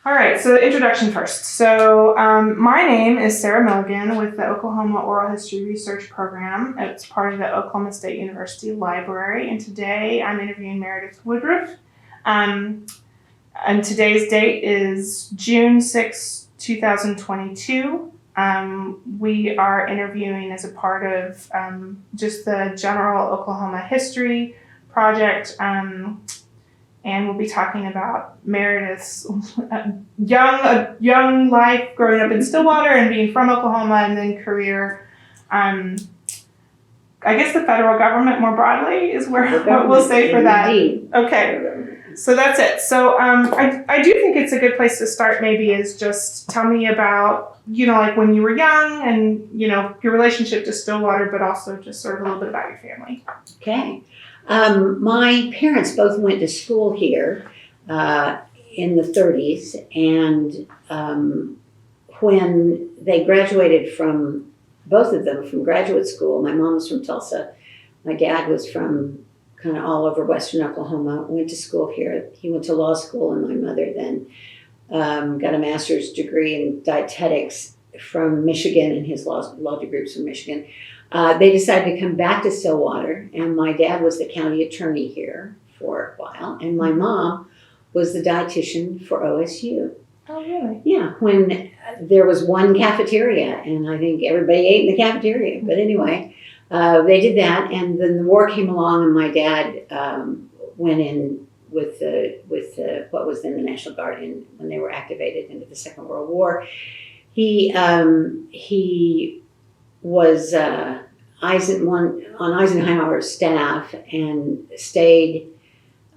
All right, so the introduction first. So my name is Sarah Milligan with the Oklahoma Oral History Research Program. It's part of the Oklahoma State University Library, and today I'm interviewing Meredith Woodruff. And today's date is June 6, 2022. We are interviewing as a part of just the general Oklahoma history project, and we'll be talking about Meredith's young life growing up in Stillwater and being from Oklahoma, and then career. I guess the federal government more broadly is what we'll say for that. Indeed. Okay. So that's it. So I do think it's a good place to start maybe is just tell me about, like when you were young and, your relationship to Stillwater, but also just sort of a little bit about your family. Okay. My parents both went to school here in the 30s, and when they graduated both of them from graduate school, my mom was from Tulsa, my dad was from kind of all over western Oklahoma, went to school here. He went to law school, and my mother then got a master's degree in dietetics from Michigan, and his law degree was from Michigan. They decided to come back to Stillwater, and my dad was the county attorney here for a while, and my mom was the dietitian for OSU. Oh, really? Yeah, when there was one cafeteria, and I think everybody ate in the cafeteria. But anyway, they did that, and then the war came along, and my dad went in with what was then the National Guard when they were activated into the Second World War. He was on Eisenhower's staff and stayed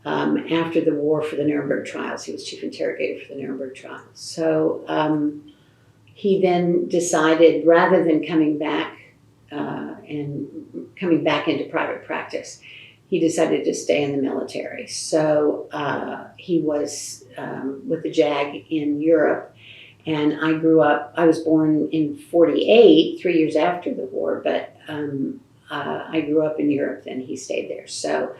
after the war for the Nuremberg trials. He was chief interrogator for the Nuremberg trials. So he then decided, rather than coming back into private practice, he decided to stay in the military. So he was with the JAG in Europe. And I was born in 48, 3 years after the war, but I grew up in Europe, and he stayed there. So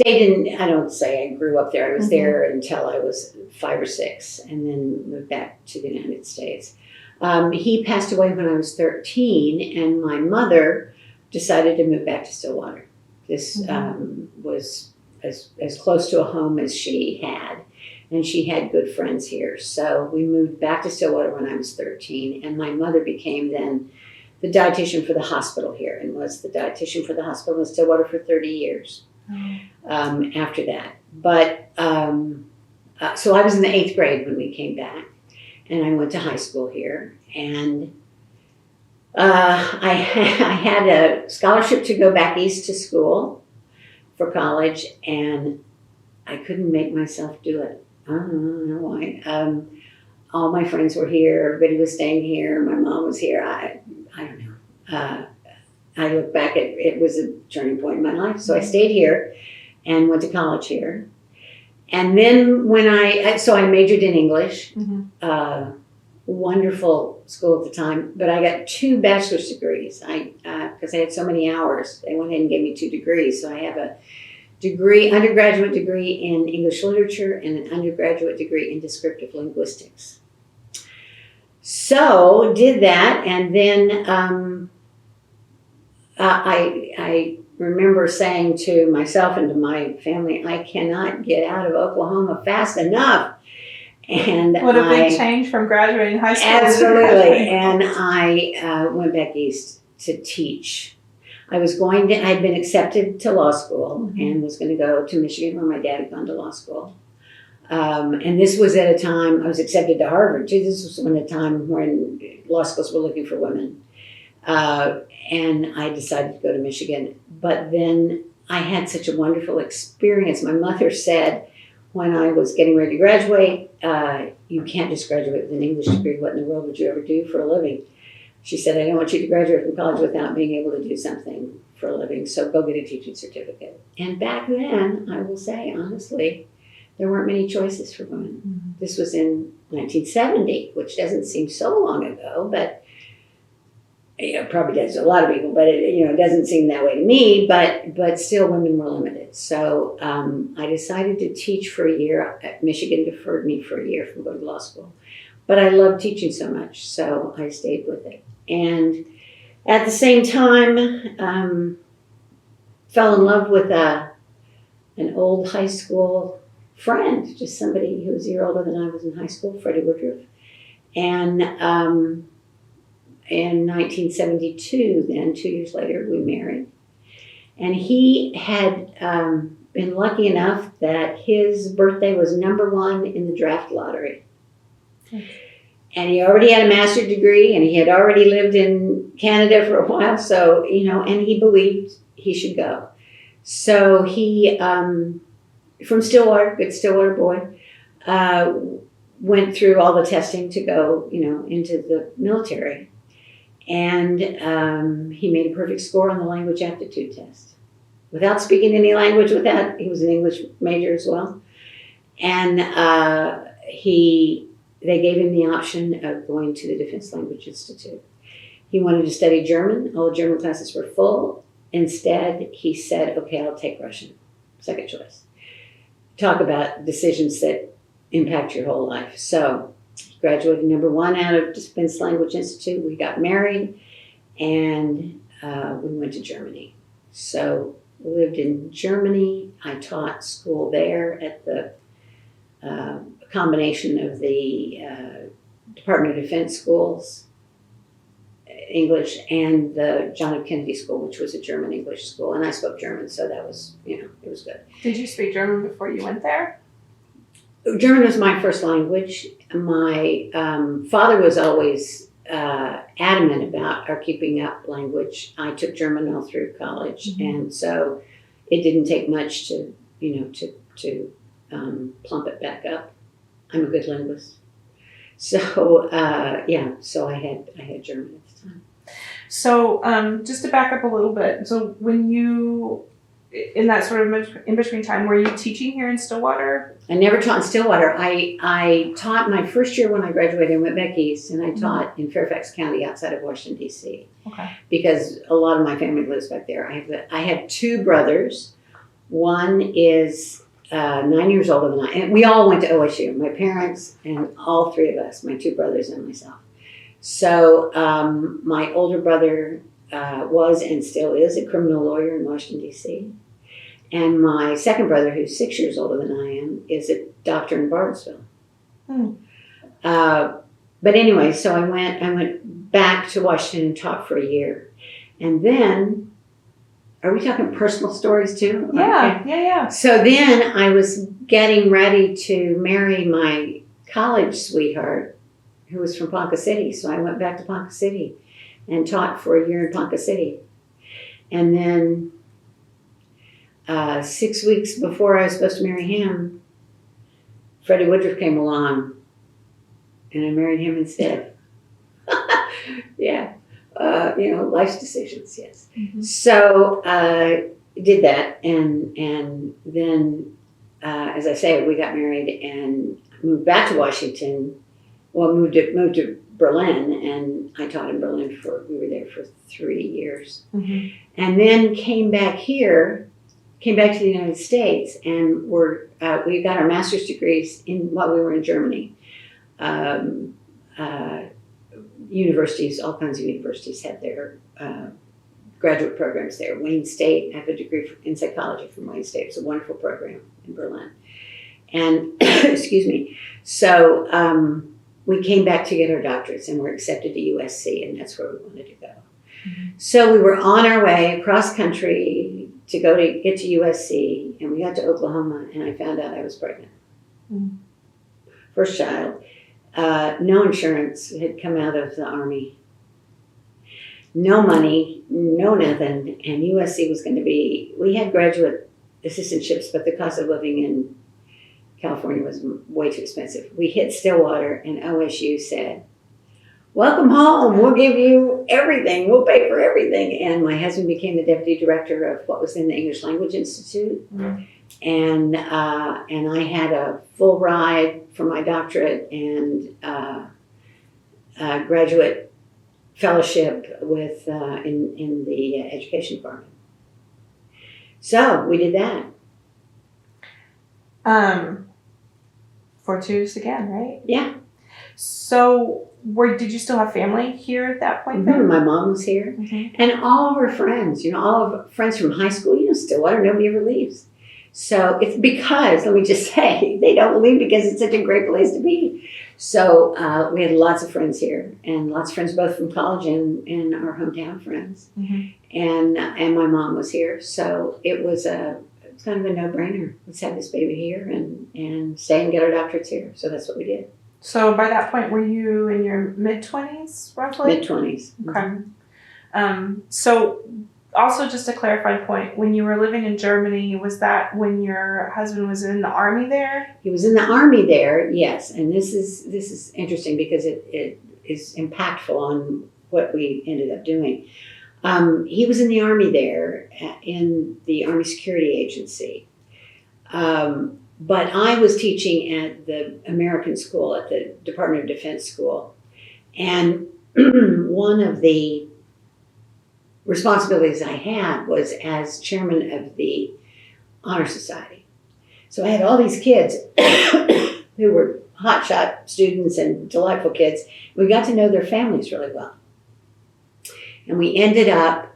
I don't say I grew up there. I was there until I was 5 or 6, and then moved back to the United States. He passed away when I was 13, and my mother decided to move back to Stillwater. This was as close to a home as she had. And she had good friends here. So we moved back to Stillwater when I was 13. And my mother became then the dietitian for the hospital here, and was the dietitian for the hospital in Stillwater for 30 years after that. But so I was in the 8th grade when we came back. And I went to high school here. And I had a scholarship to go back east to school for college. And I couldn't make myself do it. I don't know why. All my friends were here. Everybody was staying here. My mom was here. I don't know. I look back at it was a turning point in my life. So I stayed here and went to college here. And then I majored in English. Wonderful school at the time. But I got 2 bachelor's degrees. Because I had so many hours. They went ahead and gave me 2 degrees. So I have a undergraduate degree in English literature, and an undergraduate degree in descriptive linguistics. So did that, and then I remember saying to myself and to my family, I cannot get out of Oklahoma fast enough. And what a big change from graduating high school. Absolutely, and I went back east to teach. I'd been accepted to law school and was going to go to Michigan, where my dad had gone to law school. And this was at a time, I was accepted to Harvard too. This was a time when law schools were looking for women. And I decided to go to Michigan. But then I had such a wonderful experience. My mother said, when I was getting ready to graduate, you can't just graduate with an English degree. What in the world would you ever do for a living? She said, I don't want you to graduate from college without being able to do something for a living, so go get a teaching certificate. And back then, I will say, honestly, there weren't many choices for women. This was in 1970, which doesn't seem so long ago, but probably does to a lot of people, but it doesn't seem that way to me. But still, women were limited. So I decided to teach for a year. Michigan deferred me for a year from going to law school, but I loved teaching so much, so I stayed with it. And at the same time, fell in love with an old high school friend, just somebody who was a year older than I was in high school, Freddie Woodruff. And in 1972, then 2 years later, we married. And he had been lucky enough that his birthday was #1 in the draft lottery. And he already had a master's degree, and he had already lived in Canada for a while, so, and he believed he should go. So he, from Stillwater, good Stillwater boy, went through all the testing to go, into the military. And he made a perfect score on the language aptitude test. Without speaking any language, he was an English major as well. And they gave him the option of going to the Defense Language Institute. He wanted to study German. All the German classes were full. Instead, he said, okay, I'll take Russian. Second choice. Talk about decisions that impact your whole life. So he graduated #1 out of Defense Language Institute. We got married, and we went to Germany. So we lived in Germany. I taught school there at the combination of the Department of Defense schools, English, and the John F. Kennedy School, which was a German English school. And I spoke German, so that was, it was good. Did you speak German before you went there? German was my first language. My father was always adamant about our keeping up language. I took German all through college, and so it didn't take much to plump it back up. I'm a good linguist. So so I had German at the time. So just to back up a little bit, so when you, in that sort of in-between time, were you teaching here in Stillwater? I never taught in Stillwater. I taught my first year when I graduated. I went back east, and I taught in Fairfax County outside of Washington, D.C. Okay. Because a lot of my family lives back there. I have 2 brothers. One is 9 years older than I, and we all went to OSU. My parents and all 3 of us, my 2 brothers and myself. So my older brother was and still is a criminal lawyer in Washington, D.C. And my second brother, who's 6 years older than I am, is a doctor in Barnesville. But anyway, so I went back to Washington and taught for a year. And then, are we talking personal stories too? Yeah, okay. yeah. So then I was getting ready to marry my college sweetheart, who was from Ponca City. So I went back to Ponca City and taught for a year in Ponca City. And then 6 weeks before I was supposed to marry him, Freddie Woodruff came along, and I married him instead. Yeah. Life's decisions, yes. So did that, and then, as I say, we got married and moved back to Washington. Well, moved to Berlin, and I taught in Berlin we were there for 3 years. And then came back to the United States, and we got our master's degrees while we were in Germany. Universities, all kinds of universities had their graduate programs there. Wayne State, I have a degree in psychology from Wayne State. It's a wonderful program in Berlin. And, excuse me, so we came back to get our doctorates and were accepted to USC, and that's where we wanted to go. So we were on our way across country to get to USC, and we got to Oklahoma, and I found out I was pregnant. First child. No insurance had come out of the Army. No money, no nothing. And USC was going to be, we had graduate assistantships, but the cost of living in California was way too expensive. We hit Stillwater, and OSU said, welcome home. We'll give you everything. We'll pay for everything. And my husband became the deputy director of what was then the English Language Institute. And I had a full ride for my doctorate and graduate fellowship with in the education department. So we did that. Fortuitous again, right? Yeah. So, did you still have family here at that point then? My mom was here, and all of her friends. All of her friends from high school. Stillwater, nobody ever leaves. So it's because, let me just say, they don't leave because it's such a great place to be. So we had lots of friends here, and lots of friends both from college and our hometown friends. And my mom was here, so it was kind of a no-brainer. Let's have this baby here and stay and get our doctorates here. So that's what we did. So by that point, were you in your mid-20s, roughly? Mid-20s. Okay. So also just a clarifying point, when you were living in Germany, was that when your husband was in the Army there? He was in the Army there, yes. And this is interesting because it is impactful on what we ended up doing. He was in the Army there, in the Army Security Agency. But I was teaching at the American school, at the Department of Defense school. And one of the responsibilities I had was as chairman of the Honor Society. So I had all these kids who were hotshot students and delightful kids. We got to know their families really well. And we ended up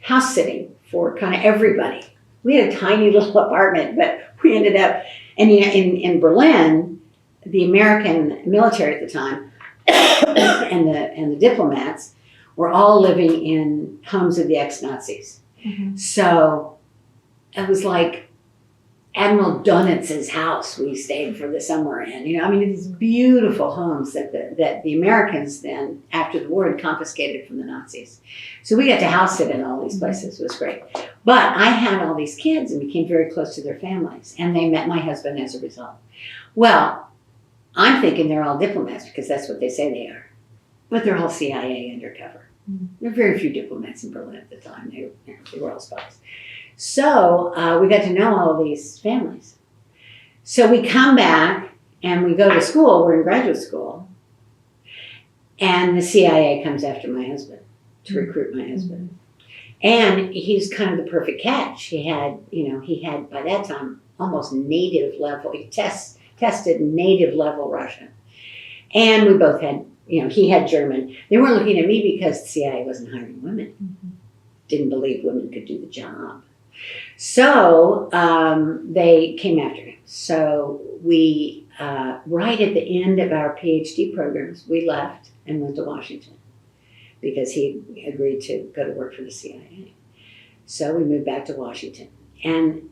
house sitting for kind of everybody. We had a tiny little apartment, but we ended up, and in Berlin, the American military at the time and the diplomats were all living in homes of the ex-Nazis. So it was like Admiral Donitz's house we stayed for the summer in. These beautiful homes that the Americans then, after the war, had confiscated from the Nazis. So we got to house sit in all these places. It was great. But I had all these kids and became very close to their families, and they met my husband as a result. Well, I'm thinking they're all diplomats because that's what they say they are. But they're all CIA undercover. There were very few diplomats in Berlin at the time. They were all spies. So we got to know all of these families. So we come back and we go to school. We're in graduate school. And the CIA comes after my husband to recruit my husband. And he's kind of the perfect catch. He had by that time almost native level. He tested native level Russian. And we both had, he had German. They weren't looking at me because the CIA wasn't hiring women. Didn't believe women could do the job. So they came after him. So we, right at the end of our PhD programs, we left and went to Washington because he agreed to go to work for the CIA. So we moved back to Washington. And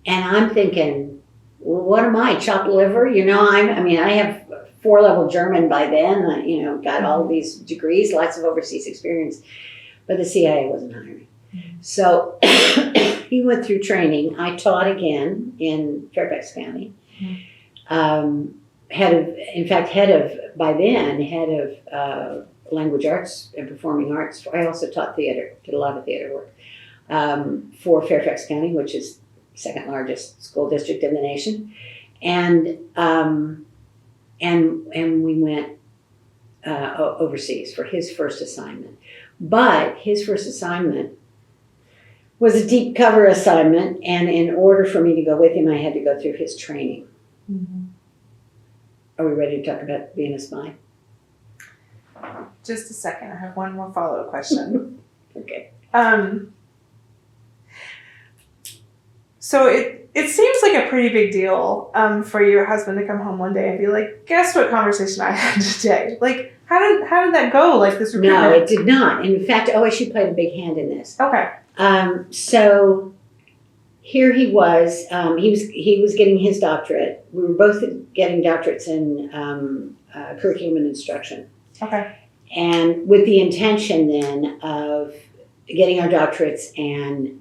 I'm thinking, well, what am I, chopped liver? I have 4-level German by then. Got all of these degrees, lots of overseas experience. But the CIA wasn't hiring. So he went through training. I taught again in Fairfax County. Head of language arts and performing arts. I also taught theater, did a lot of theater work for Fairfax County, which is the second largest school district in the nation. And we went overseas for his first assignment. But his first assignment was a deep cover assignment, and in order for me to go with him, I had to go through his training. Are we ready to talk about being a spy? Just a second. I have one more follow-up question. Okay. So it seems like a pretty big deal for your husband to come home one day and be like, guess what conversation I had today? Like, how did that go? Like this recruitment? No, it did not. In fact, OSU played a big hand in this. Okay. So here he was. He was getting his doctorate. We were both getting doctorates in curriculum and instruction. Okay. And with the intention then of getting our doctorates and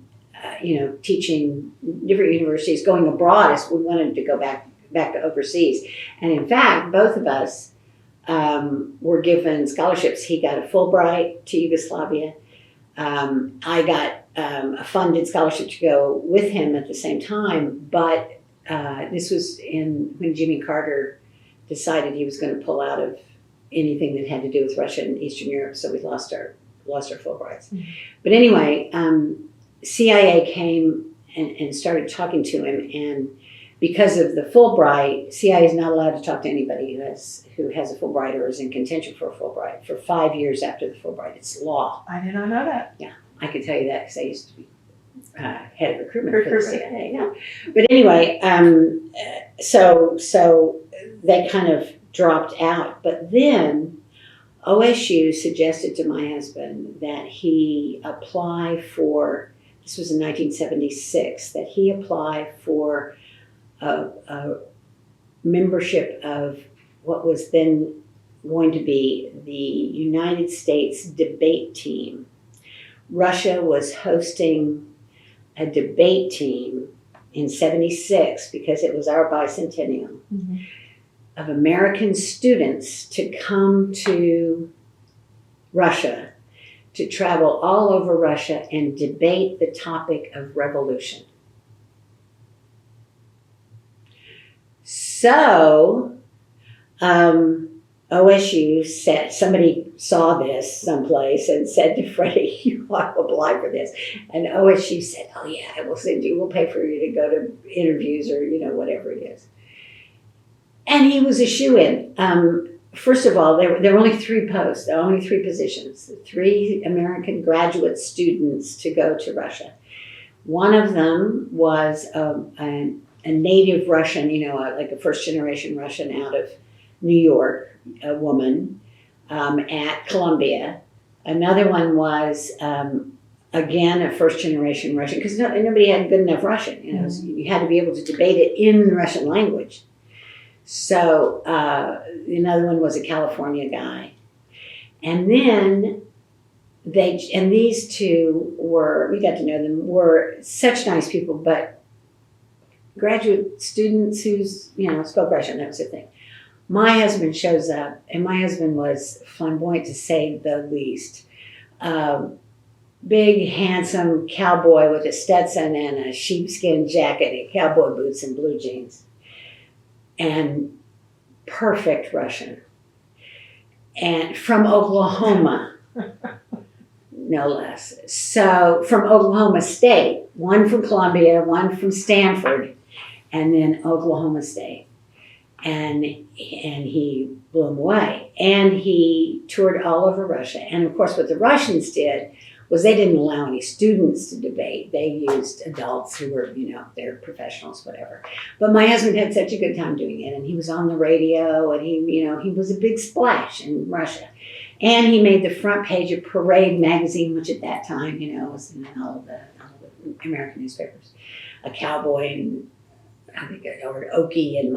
teaching different universities, going abroad as we wanted to go back to overseas. And in fact, both of us were given scholarships. He got a Fulbright to Yugoslavia. I got a funded scholarship to go with him at the same time, but this was when Jimmy Carter decided he was going to pull out of anything that had to do with Russia and Eastern Europe, so we lost our Fulbrights. Mm-hmm. But anyway, CIA came and started talking to him, and because of the Fulbright, CIA is not allowed to talk to anybody who has a Fulbright or is in contention for a Fulbright for 5 years after the Fulbright. It's law. I did not know that. Yeah, I can tell you that because I used to be head of recruitment for the CIA. Yeah. But anyway, so they kind of dropped out. But then OSU suggested to my husband that he apply for, this was in 1976, that he apply for a membership of what was then going to be the United States debate team. Russia was hosting a debate team in 76 because it was our bicentennial, mm-hmm. of American students to come to Russia, to travel all over Russia and debate the topic of revolution. So, OSU said, somebody saw this someplace and said to Freddie, you ought to apply for this. And OSU said, oh yeah, we'll pay for you to go to interviews or, whatever it is. And he was a shoo-in. First of all, there were only 3 posts, there were only 3 positions, 3 American graduate students to go to Russia. One of them was a native Russian, like a first-generation Russian out of New York, a woman, at Columbia. Another one was, again, a first-generation Russian, because nobody had good enough Russian. Mm-hmm. So you had to be able to debate it in the Russian language. So another one was a California guy. And then these 2 we got to know them, were such nice people, but graduate students who's, spoke Russian, that was the thing. My husband shows up, and my husband was flamboyant to say the least. Big, handsome cowboy with a Stetson and a sheepskin jacket and cowboy boots and blue jeans. And perfect Russian. And from Oklahoma, no less. So from Oklahoma State, one from Columbia, one from Stanford, and then Oklahoma State. And he blew him away. And he toured all over Russia. And of course, what the Russians did was they didn't allow any students to debate. They used adults who were, they're professionals, whatever. But my husband had such a good time doing it. And he was on the radio, and he was a big splash in Russia. And he made the front page of Parade magazine, which at that time, was in all of the American newspapers. A cowboy in, I think, or Oki in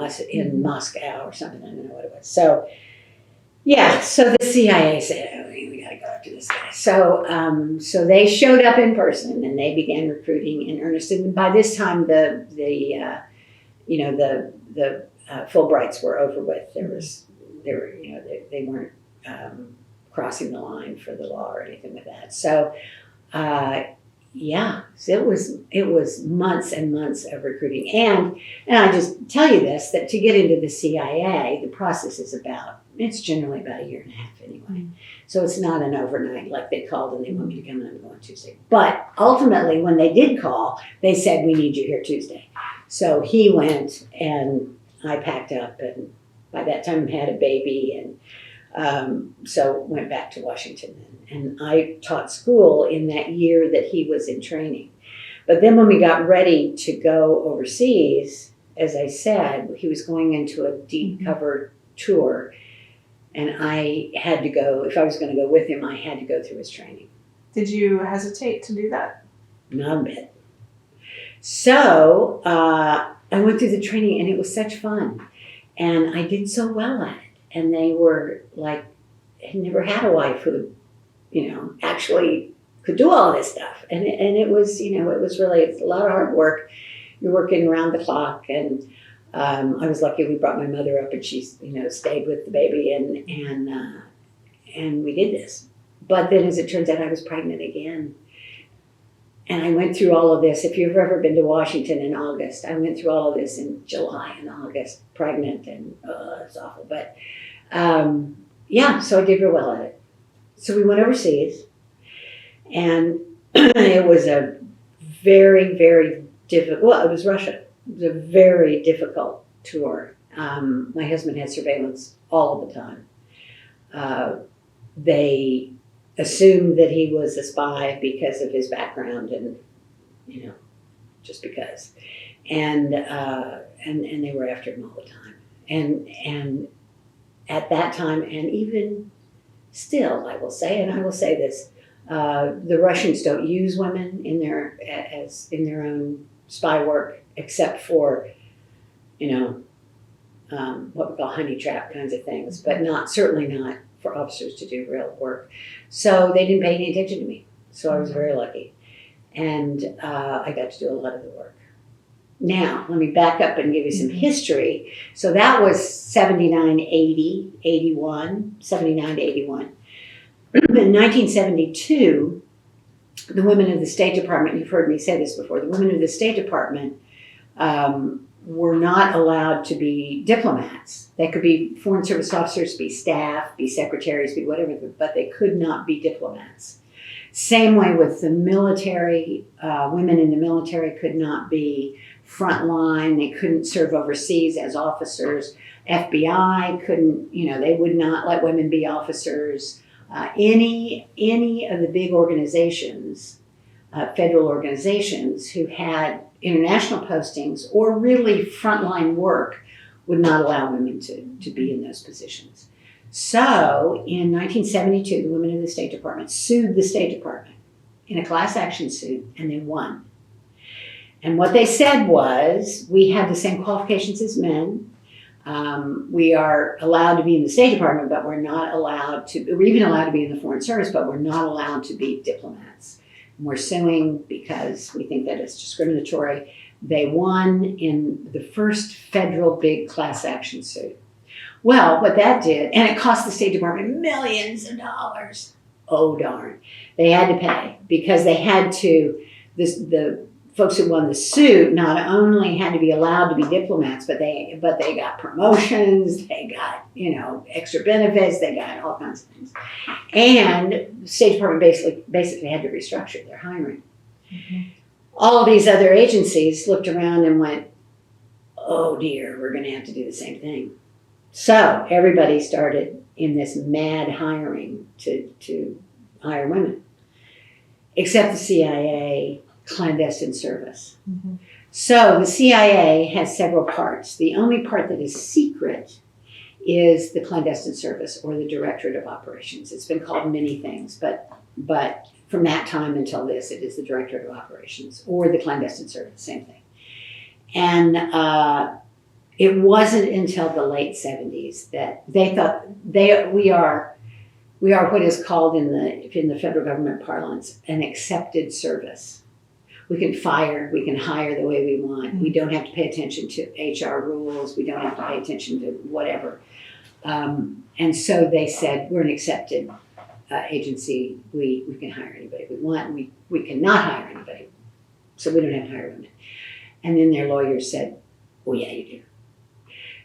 Moscow or something. I don't know what it was. So, yeah. So the CIA said, "Oh, we got to go after this guy." So they showed up in person and they began recruiting in earnest. And by this time, the Fulbrights were over with. They weren't crossing the line for the law or anything like that. So. Yeah, so it was months and months of recruiting. And I just tell you this, that to get into the CIA, the process is it's generally about 1.5 years anyway. Mm-hmm. So it's not an overnight, like they called and they want me to come in and go on Tuesday. But ultimately, when they did call, they said, we need you here Tuesday. So he went and I packed up, and by that time had a baby, and so went back to Washington. And I taught school in that year that he was in training. But then when we got ready to go overseas, as I said, he was going into a deep cover tour. And I had to go, if I was going to go with him, I had to go through his training. Did you hesitate to do that? Not a bit. So I went through the training, and it was such fun. And I did so well at it. And they were like, had never had a wife who, actually could do all this stuff. And it was, it's a lot of hard work. You're working around the clock. And I was lucky we brought my mother up, and she, stayed with the baby, and we did this. But then as it turns out, I was pregnant again. And I went through all of this. If you've ever been to Washington in August, I went through all of this in July and August, pregnant, and it's awful. But yeah, so I did real well at it. So we went overseas, and it was a very, very difficult, well, it was Russia. It was a very difficult tour. My husband had surveillance all of the time. They assumed that he was a spy because of his background and, just because. And they were after him all the time. And at that time, and even still, I will say, and I will say this, the Russians don't use women in their own spy work, except for, what we call honey trap kinds of things, but certainly not for officers to do real work. So they didn't pay any attention to me. So I was very lucky, and I got to do a lot of the work. Now, let me back up and give you some history. So that was 79, 80, 81, 79 to 81. In 1972, the women of the State Department, you've heard me say this before, the women of the State Department were not allowed to be diplomats. They could be Foreign Service officers, be staff, be secretaries, be whatever, but they could not be diplomats. Same way with the military. Women in the military could not be frontline. They couldn't serve overseas as officers. FBI couldn't, they would not let women be officers. Any of the big organizations, federal organizations who had international postings or really frontline work would not allow women to be in those positions. So in 1972, the women of the State Department sued the State Department in a class action suit, and they won. And what they said was, we have the same qualifications as men. We are allowed to be in the State Department, but we're not allowed to, we're even allowed to be in the Foreign Service, but we're not allowed to be diplomats. And we're suing because we think that it's discriminatory. They won in the first federal big class action suit. Well, what that did, and it cost the State Department millions of dollars. Oh, darn. They had to pay because they had to, the folks who won the suit not only had to be allowed to be diplomats, but they got promotions, they got, extra benefits, they got all kinds of things. And the State Department basically had to restructure their hiring. Mm-hmm. All of these other agencies looked around and went, oh dear, we're going to have to do the same thing. So everybody started in this mad hiring to hire women, except the CIA clandestine service. Mm-hmm. So the CIA has several parts. The only part that is secret is the clandestine service or the Directorate of Operations. It's been called many things, but from that time until this, it is the Directorate of Operations or the clandestine service, same thing. And it wasn't until the late 70s that they thought we are what is called in the federal government parlance an accepted service. We can fire, we can hire the way we want. Mm-hmm. We don't have to pay attention to HR rules. We don't have to pay attention to whatever. And so they said, we're an accepted agency. We can hire anybody we want. We cannot hire anybody. So we don't have to hire women. And then their lawyers said, well, yeah, you do.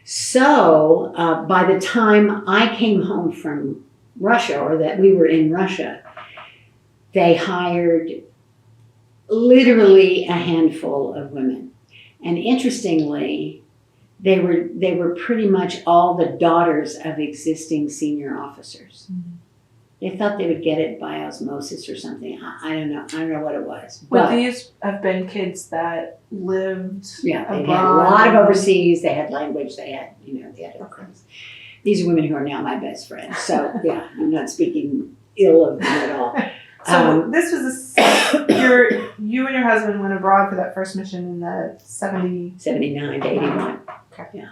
So by the time I came home from Russia, or that we were in Russia, they hired literally a handful of women. And interestingly, they were pretty much all the daughters of existing senior officers. Mm-hmm. They thought they would get it by osmosis or something. I don't know. I don't know what it was. But these have been kids that lived abroad. They had a lot of overseas. They had language. They had, they had other things. These are women who are now my best friends. So, yeah, I'm not speaking ill of them at all. So this was you and your husband went abroad for that first mission in the 79 to 81. Okay. Yeah.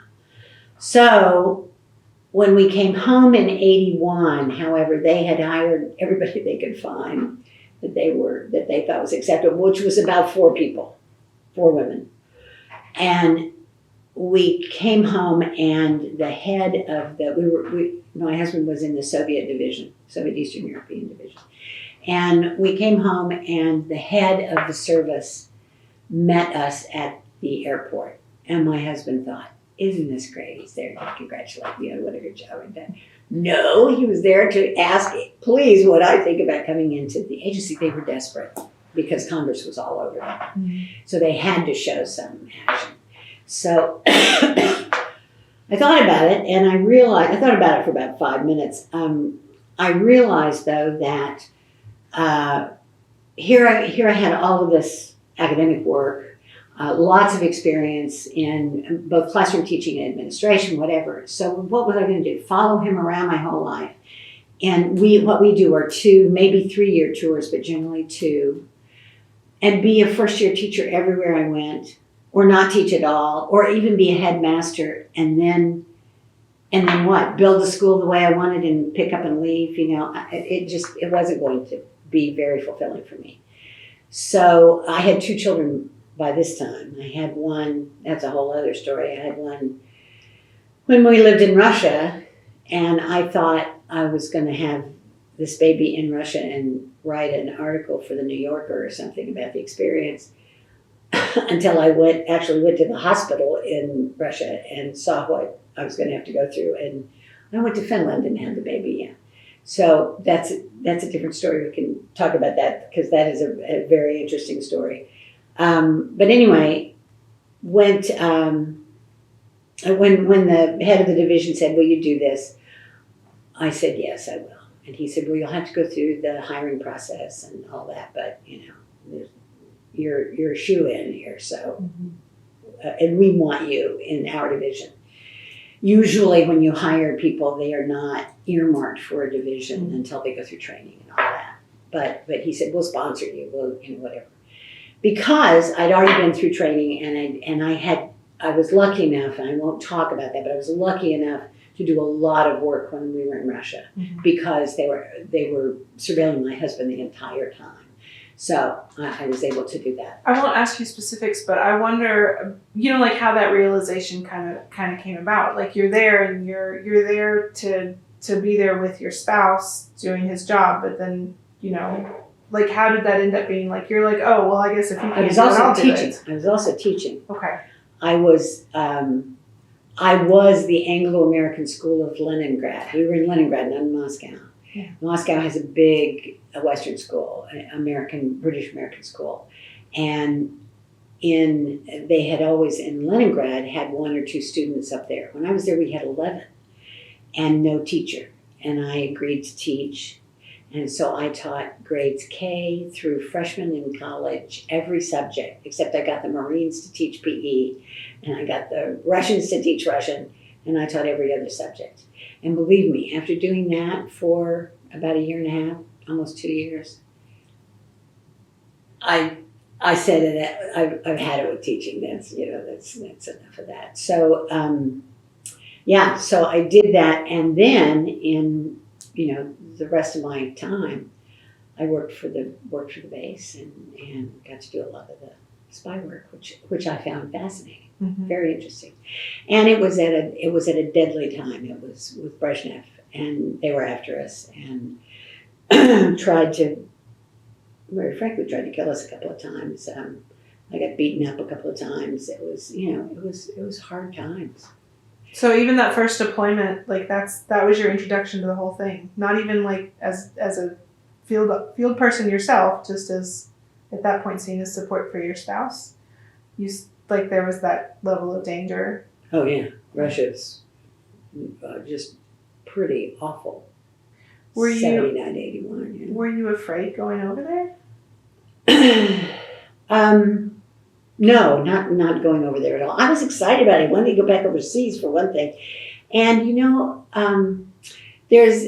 So when we came home in 81, however, they had hired everybody they could find that they thought was acceptable, which was about 4 women. And we came home, and the head of my husband was in the Soviet division, Soviet Eastern European division. And we came home, and the head of the service met us at the airport. And my husband thought, isn't this great? He's there to congratulate me on what a good job I've done. No, he was there to ask, please, what I think about coming into the agency. They were desperate because Congress was all over them. Mm-hmm. So they had to show some action. So I thought about it, and I thought about it for about 5 minutes. I realized, though, that here I had all of this academic work, lots of experience in both classroom teaching and administration, whatever. So what was I going to do? Follow him around my whole life? And what we do are 2, maybe 3-year tours, but generally 2, and be a first-year teacher everywhere I went, or not teach at all, or even be a headmaster, and then what? Build a school the way I wanted and pick up and leave. It wasn't going to be very fulfilling for me. So I had 2 children by this time. I had one, that's a whole other story. I had one when we lived in Russia, and I thought I was going to have this baby in Russia and write an article for the New Yorker or something about the experience until I went to the hospital in Russia and saw what I was going to have to go through. And I went to Finland and had the baby. Yeah. So that's a different story. We can talk about that because that is a very interesting story. But anyway, when the head of the division said, "Will you do this?" I said, "Yes, I will." And he said, "Well, you'll have to go through the hiring process and all that, but you're a shoo-in here, so and we want you in our division." Usually, when you hire people, they are not earmarked for a division until they go through training and all that. But he said, "We'll sponsor you. We'll whatever." Because I'd already been through training, and I was lucky enough, and I won't talk about that, but I was lucky enough to do a lot of work when we were in Russia because they were surveilling my husband the entire time. So I was able to do that. I won't ask you specifics, but I wonder, like how that realization kind of came about. Like you're there and you're there to be there with your spouse doing his job, but then like how did that end up being like you're like, oh well, I guess if you can't do it, I'll do it. I was also teaching. Okay. I was the Anglo-American School of Leningrad. We were in Leningrad, not in Moscow. Yeah. Moscow has a big Western school, British American school. And they had always, in Leningrad, had 1 or 2 students up there. When I was there, we had 11 and no teacher. And I agreed to teach. And so I taught grades K through freshman in college, every subject, except I got the Marines to teach PE, and I got the Russians to teach Russian, and I taught every other subject. And believe me, after doing that for about 1.5 years, almost 2 years, I said that I've had it with teaching. That's enough of that. So so I did that, and then in the rest of my time, I worked for the base and got to do a lot of the spy work, which I found fascinating, very interesting. And it was at a deadly time. It was with Brezhnev, and they were after us and tried to kill us a couple of times. I got beaten up a couple of times. It was hard times. So even that first deployment, like that was your introduction to the whole thing. Not even like as a field person yourself, just as at that point seen as support for your spouse. There was that level of danger. Oh yeah, Russia's just pretty awful. Were you 79 to 81? Yeah. Were you afraid going over there? No, not going over there at all. I was excited about it. I wanted to go back overseas for one thing. And there's,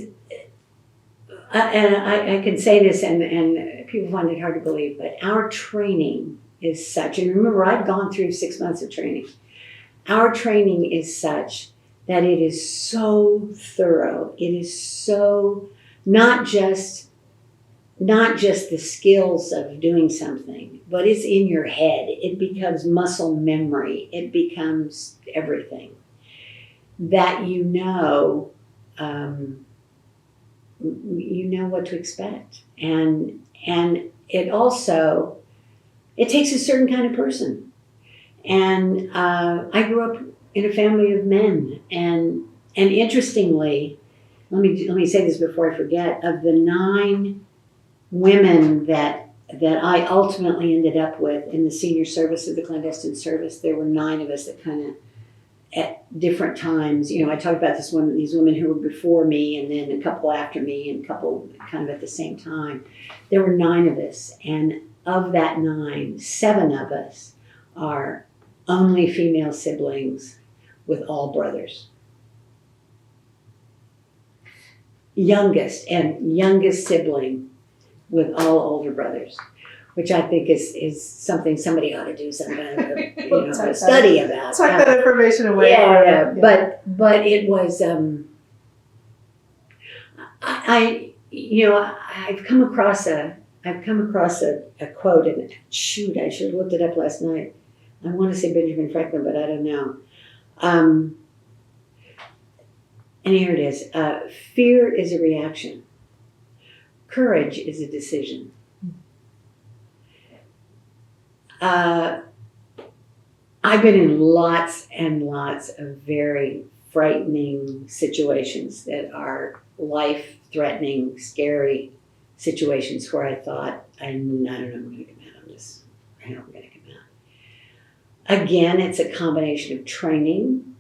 and I can say this and people find it hard to believe, but our training is such, and remember I've gone through 6 months of training. Our training is such that it is so thorough. It is so, not just the skills of doing something, but it's in your head. It becomes muscle memory. It becomes everything that you know what to expect. And it also, it takes a certain kind of person. And I grew up in a family of men. And interestingly, let me say this before I forget, of the 9 women that I ultimately ended up with in the senior service of the clandestine service, there were 9 of us that kind of at different times, I talked about these women who were before me and then a couple after me and a couple kind of at the same time. There were 9 of us, and of that 9, 7 of us are only female siblings with all brothers. Youngest sibling with all older brothers, which I think is something somebody ought to do some kind of a study about. Tuck that information away. Yeah. But it was I've come across a quote, and shoot, I should have looked it up last night. I want to say Benjamin Franklin, but I don't know. And here it is. Fear is a reaction. Courage is a decision. I've been in lots and lots of very frightening situations that are life-threatening, scary situations where I thought, I don't know, I'm going to come out on this. I know I'm going to come out. Again, it's a combination of training,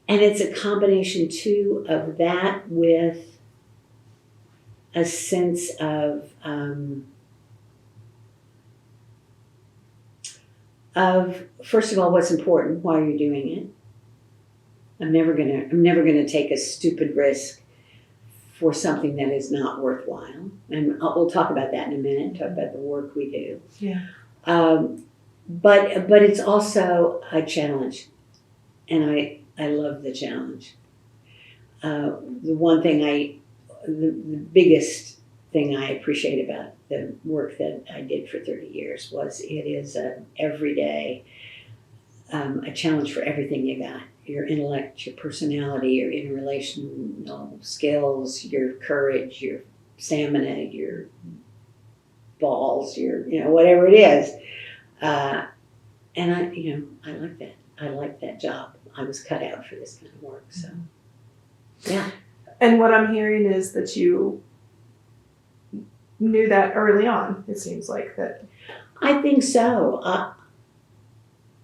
and it's a combination, too, of that with a sense of first of all, what's important, why you're doing it. I'm never gonna take a stupid risk for something that is not worthwhile, and we'll talk about that in a minute. Talk about the work we do. Yeah. But it's also a challenge, and I love the challenge. The biggest thing I appreciate about the work that I did for 30 years was it is every day a challenge for everything you got. Your intellect, your personality, your interrelational skills, your courage, your stamina, your balls, your whatever it is. And I like that. I like that job. I was cut out for this kind of work. So yeah. And what I'm hearing is that you knew that early on. It seems like that. I think so.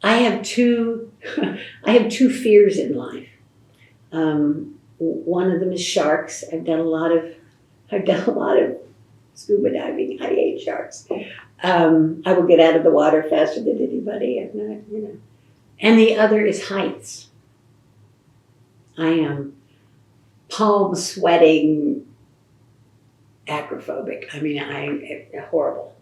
I have two fears in life. One of them is sharks. I've done a lot of scuba diving. I hate sharks. I will get out of the water faster than anybody. I'm not, And the other is heights. I am palm sweating, acrophobic. I mean, I'm horrible.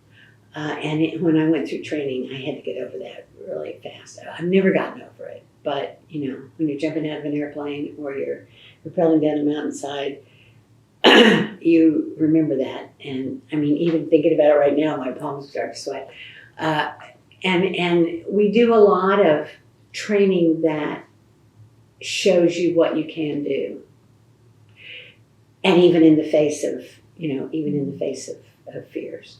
And when I went through training, I had to get over that really fast. I've never gotten over it. But, when you're jumping out of an airplane or you're rappelling down a mountainside, you remember that. And, I mean, even thinking about it right now, my palms start to sweat. And we do a lot of training that shows you what you can do. And even in the face of, of fears.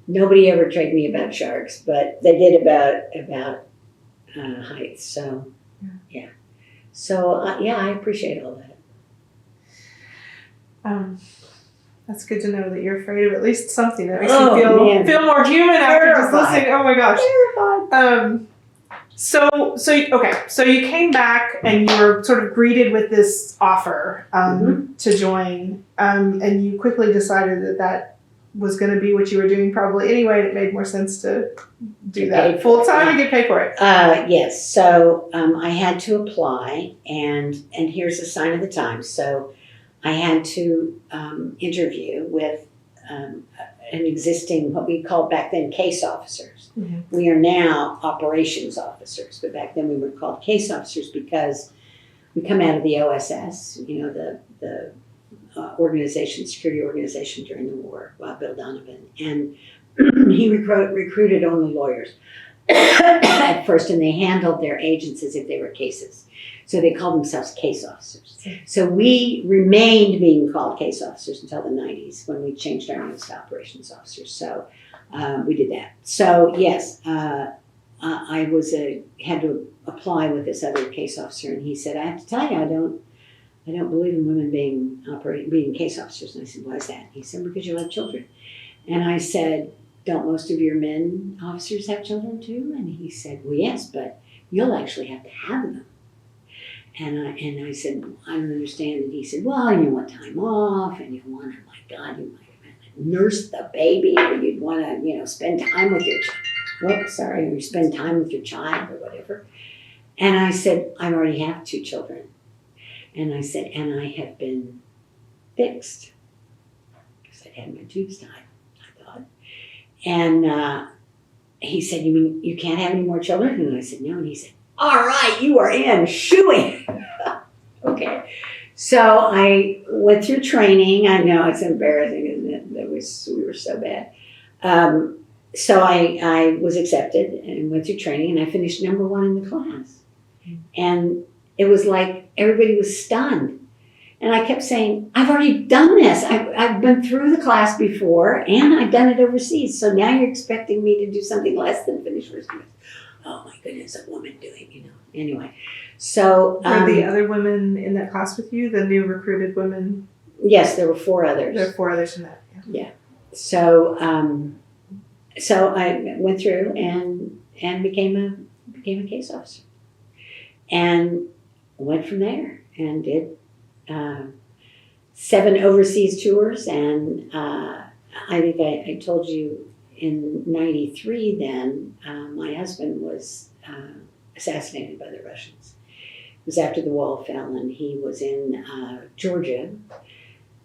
Nobody ever trained me about sharks, but they did about heights. So, yeah. So, I appreciate all that. That's good to know that you're afraid of at least something that makes you feel more human after just listening. Oh my gosh. So you came back and you were sort of greeted with this offer to join, and you quickly decided that was going to be what you were doing probably anyway, and it made more sense to do that full time and get paid for it. Yes. So I had to apply, and here's a sign of the times. So I had to interview with an existing, what we called back then, case officers. Mm-hmm. We are now operations officers, but back then we were called case officers because we come out of the OSS, the security organization during the war, Bill Donovan. And he recruited only lawyers at first, and they handled their agents as if they were cases. So they called themselves case officers. So we remained being called case officers until the 90s when we changed our names to operations officers. So we did that. So yes, I had to apply with this other case officer, and he said, I have to tell you, I don't believe in women being case officers. And I said, why is that? He said, because you have children. And I said, don't most of your men officers have children too? And he said, well, yes, but you'll actually have to have them. And I said, well, I don't understand. And he said, well, you want time off, and you want to, my God, you might nurse the baby, or you'd want to, spend time with your or spend time with your child or whatever. And I said, I already have 2 children. And I said, and I have been fixed because I had my tubes tied, I thought. And he said, you mean you can't have any more children? And I said, no. And he said, all right, you are in, shooing. Okay. So I went through training. I know it's embarrassing, isn't it? We were so bad. So I was accepted and went through training, and I finished number 1 in the class. And it was like everybody was stunned. And I kept saying, I've already done this. I've been through the class before, and I've done it overseas. So now you're expecting me to do something less than finish first class. Oh my goodness, a woman doing, Anyway, so. Were the other women in that class with you, the new recruited women? Yes, there were 4 others. There were 4 others in that. Yeah. So, so I went through and became a case officer, and went from there and did 7 overseas tours. And I think I told you in '93 then my husband was assassinated by the Russians. It was after the wall fell, and he was in Georgia,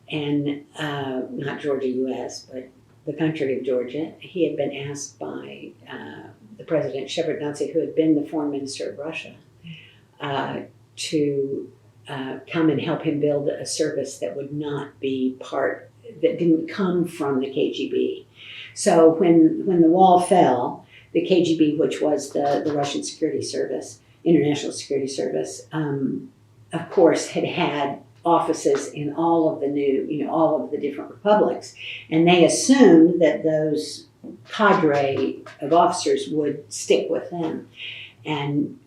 and not Georgia, U.S., but the country of Georgia. He had been asked by the president, Shevardnadze, who had been the foreign minister of Russia, to come and help him build a service that would not be that didn't come from the KGB. So when the wall fell, the KGB, which was the Russian security service, international security service, of course, had offices in all of the all of the different republics. And they assumed that those cadre of officers would stick with them. And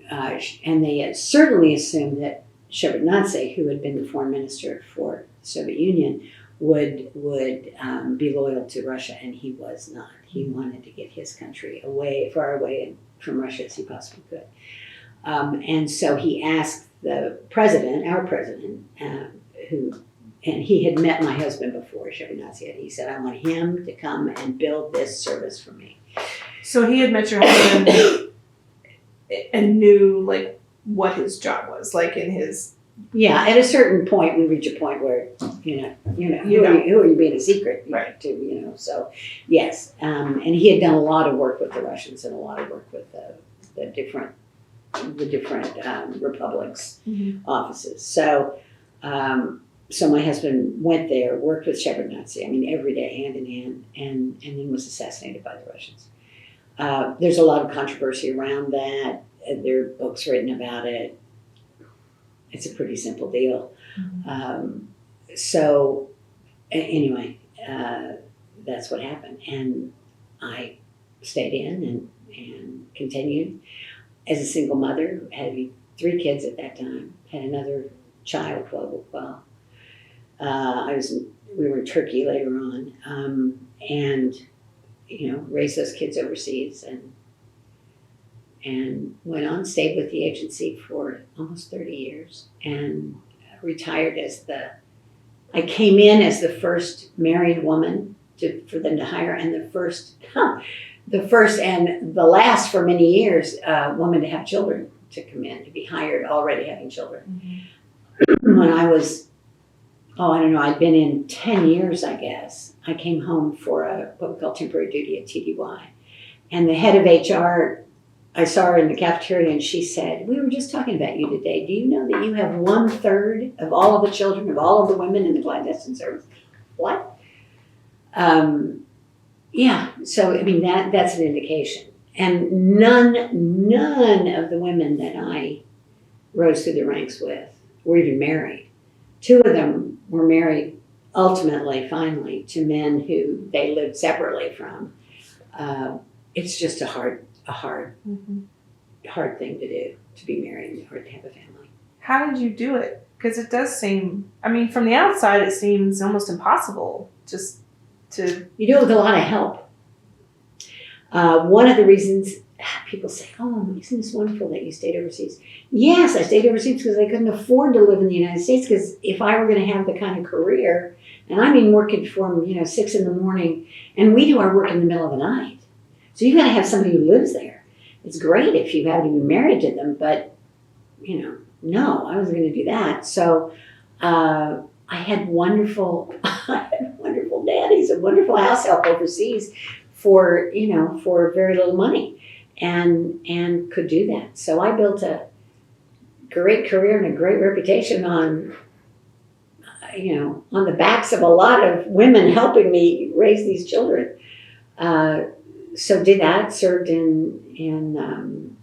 they had certainly assumed that Shevardnadze, who had been the foreign minister for the Soviet Union, would be loyal to Russia, and he was not. He wanted to get his country far away from Russia as he possibly could. And so he asked the president, our president, and he had met my husband before, Shevardnadze, and he said, I want him to come and build this service for me. So he had met your husband and knew what his job was, in his. Yeah, at a certain point, we reach a point where, who are you being a secret right. to, so yes. And he had done a lot of work with the Russians and a lot of work with the different republics' offices. So, so my husband went there, worked with Shevardnadze, every day, hand in hand, and then was assassinated by the Russians. There's a lot of controversy around that. There are books written about it. It's a pretty simple deal. So anyway, that's what happened. And I stayed in and continued as a single mother. Had 3 kids at that time. Had another child, well. We were in Turkey later on, and raised those kids overseas, and went on, stayed with the agency for almost 30 years, and retired I came in as the first married woman for them to hire, and the first and the last for many years woman to have children, to come in, to be hired already having children. When I was, I'd been in 10 years, I guess. I came home for what we call temporary duty at TDY, and the head of HR, I saw her in the cafeteria, and she said, we were just talking about you today. Do you know that you have 1/3 of all of the children, of all of the women in the clandestine service? What? Yeah, so that's an indication. And none of the women that I rose through the ranks with were even married. 2 of them were married ultimately, finally, to men who they lived separately from. It's just a hard thing to do. to be married or to have a family. How did you do it? Because it does seem, I mean, from the outside, it seems almost impossible just to. You do it with a lot of help. One of the reasons people say, oh, isn't this wonderful that you stayed overseas? Yes, I stayed overseas because I couldn't afford to live in the United States, because if I were going to have the kind of career, and I mean working from 6 in.the morning, and we do our work in the middle of the night. So you got to have somebody who lives there. It's great if you happen to be married to them, but no, I wasn't going to do that. So I had wonderful daddies and wonderful house help overseas for very little money, and could do that. So I built a great career and a great reputation on the backs of a lot of women helping me raise these children. So did that, served in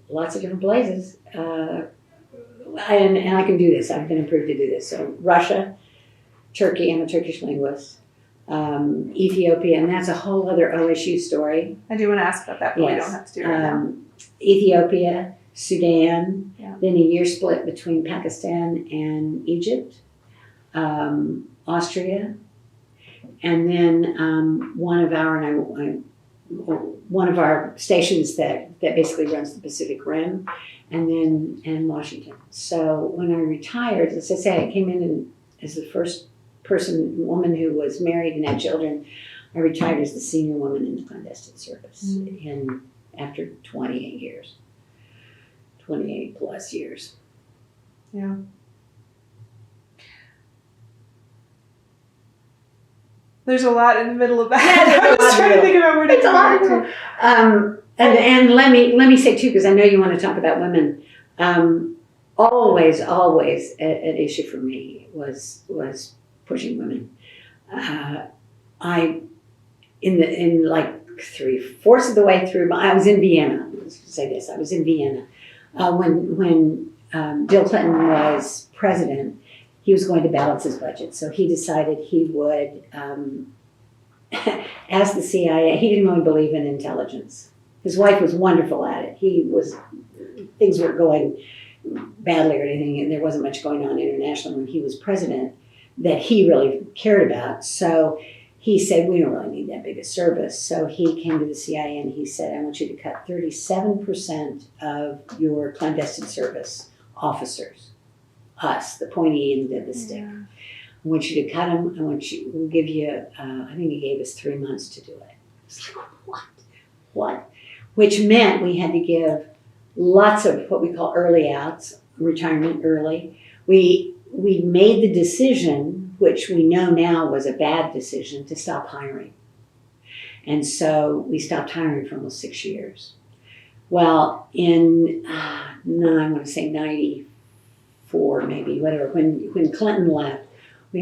lots of different places. And I can do this. I've been approved to do this. So Russia, Turkey, I'm a Turkish linguist. Ethiopia, and that's a whole other OSU story. I do want to ask about that, but Yes. we don't have to do it right now. Ethiopia, Sudan, Yeah. then a year split between Pakistan and Egypt, Austria, and then one of our stations that basically runs the Pacific Rim, and Washington. So when I retired, as I say, I came in as the first woman who was married and had children. I retired as the senior woman in the clandestine service after 28 plus years. Yeah. There's a lot in the middle of that. Yeah, I was trying to think about where to It's a lot. go to. And let me say too, because I know you want to talk about women. Always an issue for me was pushing women. In like 3/4 of the way through, I was in Vienna. Let's say this: I was in Vienna when Bill Clinton was president. He was going to balance his budget, so he decided he would ask the CIA. He didn't really believe in intelligence. His wife was wonderful at it. Things weren't going badly or anything, and there wasn't much going on internationally when he was president that he really cared about. So he said, we don't really need that big a service. So he came to the CIA and he said, I want you to cut 37% of your clandestine service officers, us, the pointy end of the stick. Yeah. I want you to cut them. We'll give you, I think he gave us 3 months to do it. It's like, what? Which meant we had to give lots of what we call early outs, retirement early. We made the decision, which we know now was a bad decision, to stop hiring. And so we stopped hiring for almost 6 years. Well, in, I want to say 94 maybe, whatever, when Clinton left, we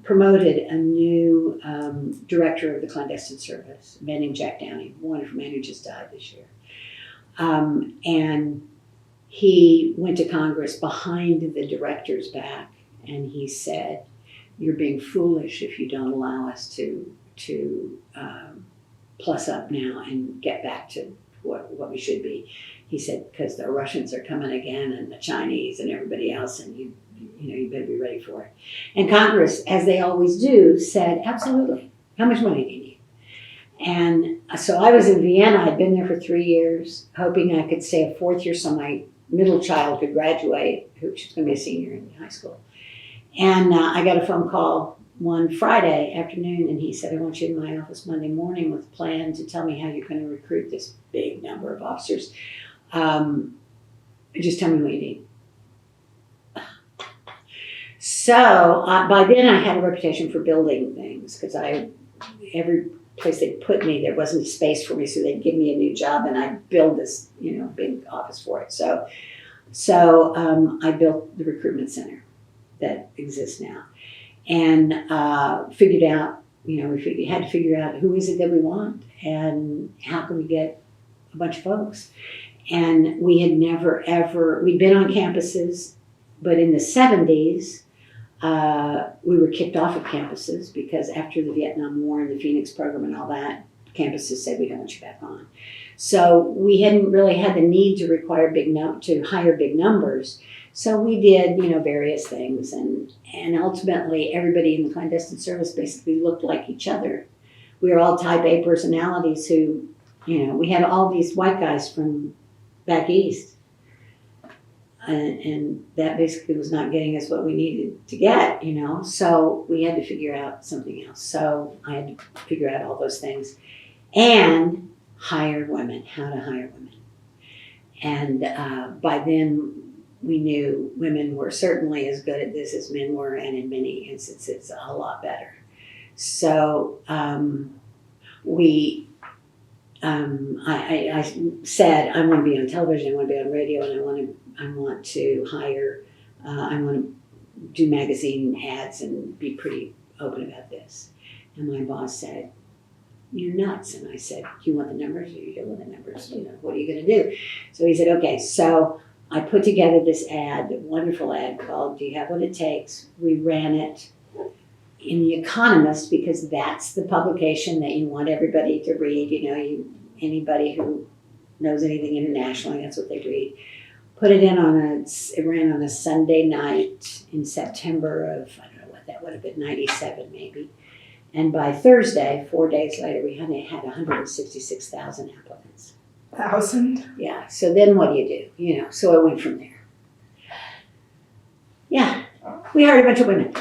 promoted a new director of the clandestine service, a man named Jack Downey, a wonderful man who just died this year. And he went to Congress behind the director's back, and he said, you're being foolish if you don't allow us to plus up now and get back to what we should be. He said, because the Russians are coming again, and the Chinese and everybody else, and you better be ready for it. And Congress, as they always do, said, absolutely. How much money do you need? And so I was in Vienna. I'd been there for 3 years, hoping I could stay a 4th year so my middle child could graduate, she was going to be a senior in high school. And I got a phone call one Friday afternoon, and he said, I want you in my office Monday morning with a plan to tell me how you're going to recruit this big number of officers. Just tell me what you need. So by then I had a reputation for building things, because every place they put me, there wasn't space for me, so they'd give me a new job and I'd build this, big office for it. So I built the recruitment center that exists now, and figured out, we had to figure out who is it that we want and how can we get a bunch of folks. And we had we'd been on campuses, but in the 70s, we were kicked off of campuses because after the Vietnam War and the Phoenix program and all that, campuses said, we don't want you back on. So we hadn't really had the need to require to hire big numbers. So we did, various things, and ultimately everybody in the clandestine service basically looked like each other. We were all type A personalities who, we had all these white guys from back east. And that basically was not getting us what we needed to get, So we had to figure out something else. So I had to figure out all those things and hire women, how to hire women. And by then we knew women were certainly as good at this as men were, and in many instances a lot better. So I said, I want to be on television, I want to be on radio, and I want to hire, I want to do magazine ads and be pretty open about this. And my boss said, you're nuts. And I said, you want the numbers? You don't want the numbers. What are you going to do? So he said, okay. So I put together this ad, a wonderful ad called Do You Have What It Takes? We ran it in The Economist because that's the publication that you want everybody to read. Anybody who knows anything internationally, that's what they read. Put it in it ran on a Sunday night in September of, I don't know what that would have been, 97 maybe. And by Thursday, 4 days later, we had 166,000 applicants. 1,000? Yeah, so then what do you do? So I went from there. Yeah, we hired a bunch of women.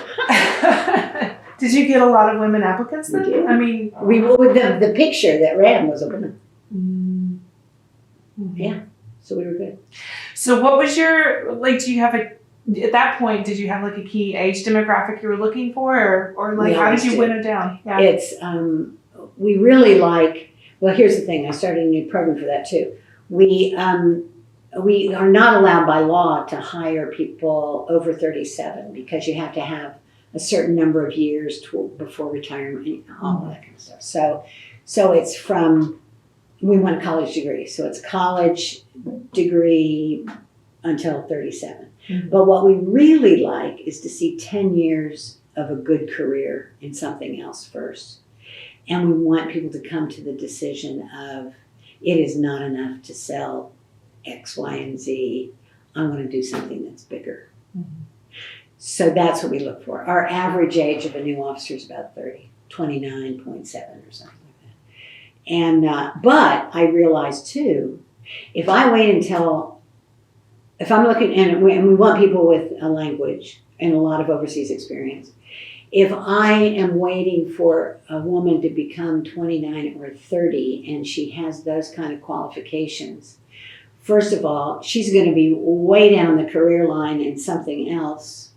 Did you get a lot of women applicants then? We did. I mean, the picture that ran was a woman. Mm-hmm. Yeah, so we were good. So what was your, do you have at that point, did you have a key age demographic you were looking for, or how did you winnow down? Yeah. It's, we really well, here's the thing, I started a new program for that too. We are not allowed by law to hire people over 37 because you have to have a certain number of years before retirement and all of that kind of stuff. So it's we want a college degree. So it's college degree until 37. Mm-hmm. But what we really like is to see 10 years of a good career in something else first. And we want people to come to the decision of it is not enough to sell X, Y, and Z. I want to do something that's bigger. Mm-hmm. So that's what we look for. Our average age of a new officer is about 30, 29.7 or something like that. And but I realized too, if I wait if I'm looking, and we want people with a language and a lot of overseas experience, if I am waiting for a woman to become 29 or 30 and she has those kind of qualifications, first of all, she's going to be way down the career line in something else,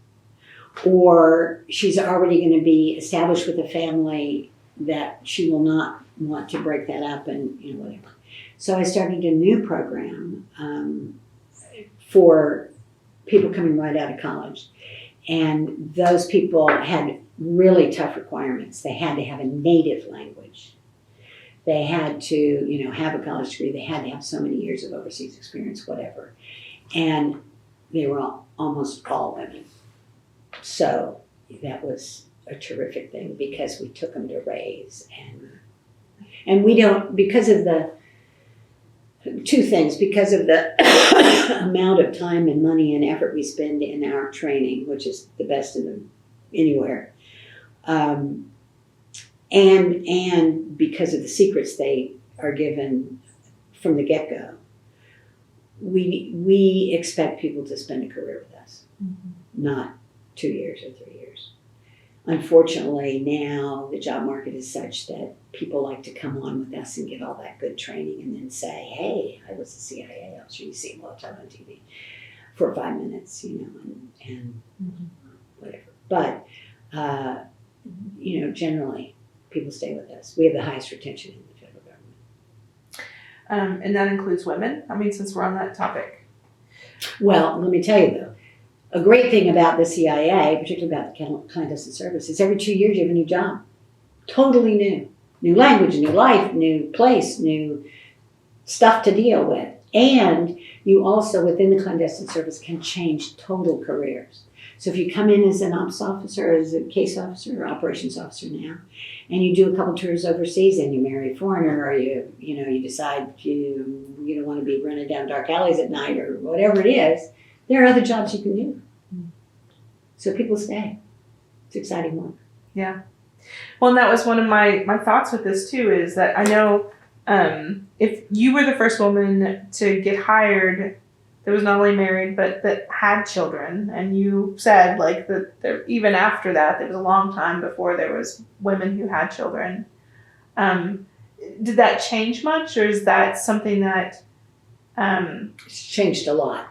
or she's already going to be established with a family that she will not want to break that up and whatever. So I started a new program for people coming right out of college. And those people had really tough requirements. They had to have a native language. They had to, have a college degree. They had to have so many years of overseas experience, whatever. And they were almost all women. So that was a terrific thing because we took them to raise. And we don't, because of the two things, because of the amount of time and money and effort we spend in our training, which is the best anywhere, and because of the secrets they are given from the get-go, we expect people to spend a career with us, not 2 years or 3 years. Unfortunately, now the job market is such that people like to come on with us and get all that good training and then say, hey, I was the CIA. I'm sure you see them all the time on TV for 5 minutes, and whatever. But, generally, people stay with us. We have the highest retention in the federal government. And that includes women? Since we're on that topic. Well, let me tell you, though. A great thing about the CIA, particularly about the clandestine service, is every 2 years you have a new job. Totally new. New language, new life, new place, new stuff to deal with. And you also, within the clandestine service, can change total careers. So if you come in as an ops officer, as a case officer or operations officer now, and you do a couple tours overseas and you marry a foreigner, or you decide you don't want to be running down dark alleys at night or whatever it is, there are other jobs you can do. So people stay. It's exciting work. Yeah. Well, and that was one of my thoughts with this too, is that I know if you were the first woman to get hired that was not only married but that had children, and you said like that there, even after that, there was a long time before there was women who had children. Did that change much, or is that something that It's changed a lot.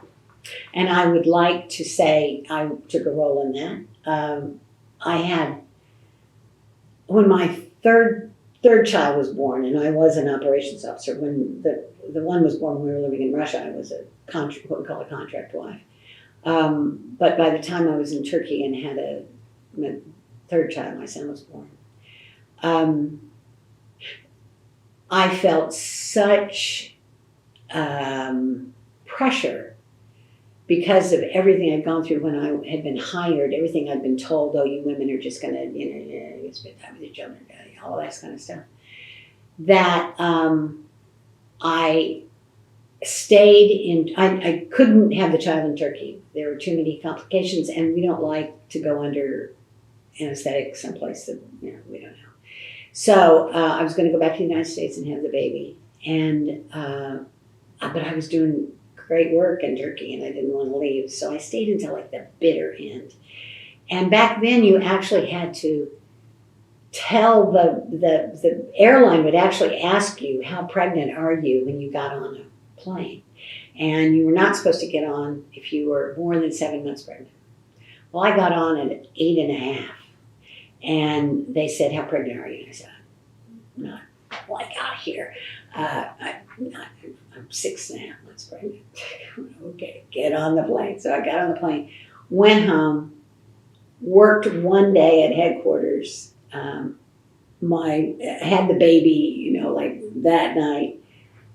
And I would like to say I took a role in that. I had, when my third child was born, and I was an operations officer, when the one was born when we were living in Russia, I was what we call a contract wife. But by the time I was in Turkey and had my third child, my son was born, I felt such pressure because of everything I'd gone through when I had been hired, everything I'd been told, oh, you women are just going to, you spend time with your children, all that kind of stuff, that I stayed I couldn't have the child in Turkey. There were too many complications, and we don't like to go under anesthetic someplace that, we don't know. So I was going to go back to the United States and have the baby. And but I was doing great work in Turkey, and I didn't want to leave. So I stayed until like the bitter end. And back then, you actually had to tell the airline would actually ask you, how pregnant are you, when you got on a plane. And you were not supposed to get on if you were more than 7 months pregnant. Well, I got on at 8.5. And they said, how pregnant are you? And I said, I'm not. Well, I got here. I'm 6.5 months pregnant. Okay, get on the plane. So I got on the plane, went home, worked one day at headquarters. Had the baby, like that night.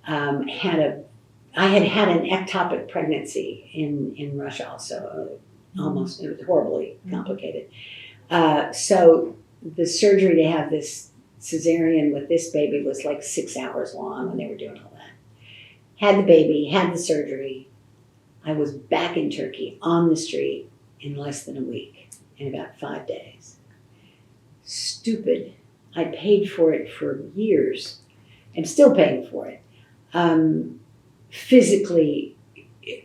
I had an ectopic pregnancy in Russia also. Almost, it was horribly complicated. So the surgery to have this cesarean with this baby was like 6 hours long when they were doing all that. Had the baby, had the surgery. I was back in Turkey on the street in less than a week, in about 5 days. Stupid. I paid for it for years. I'm still paying for it. Physically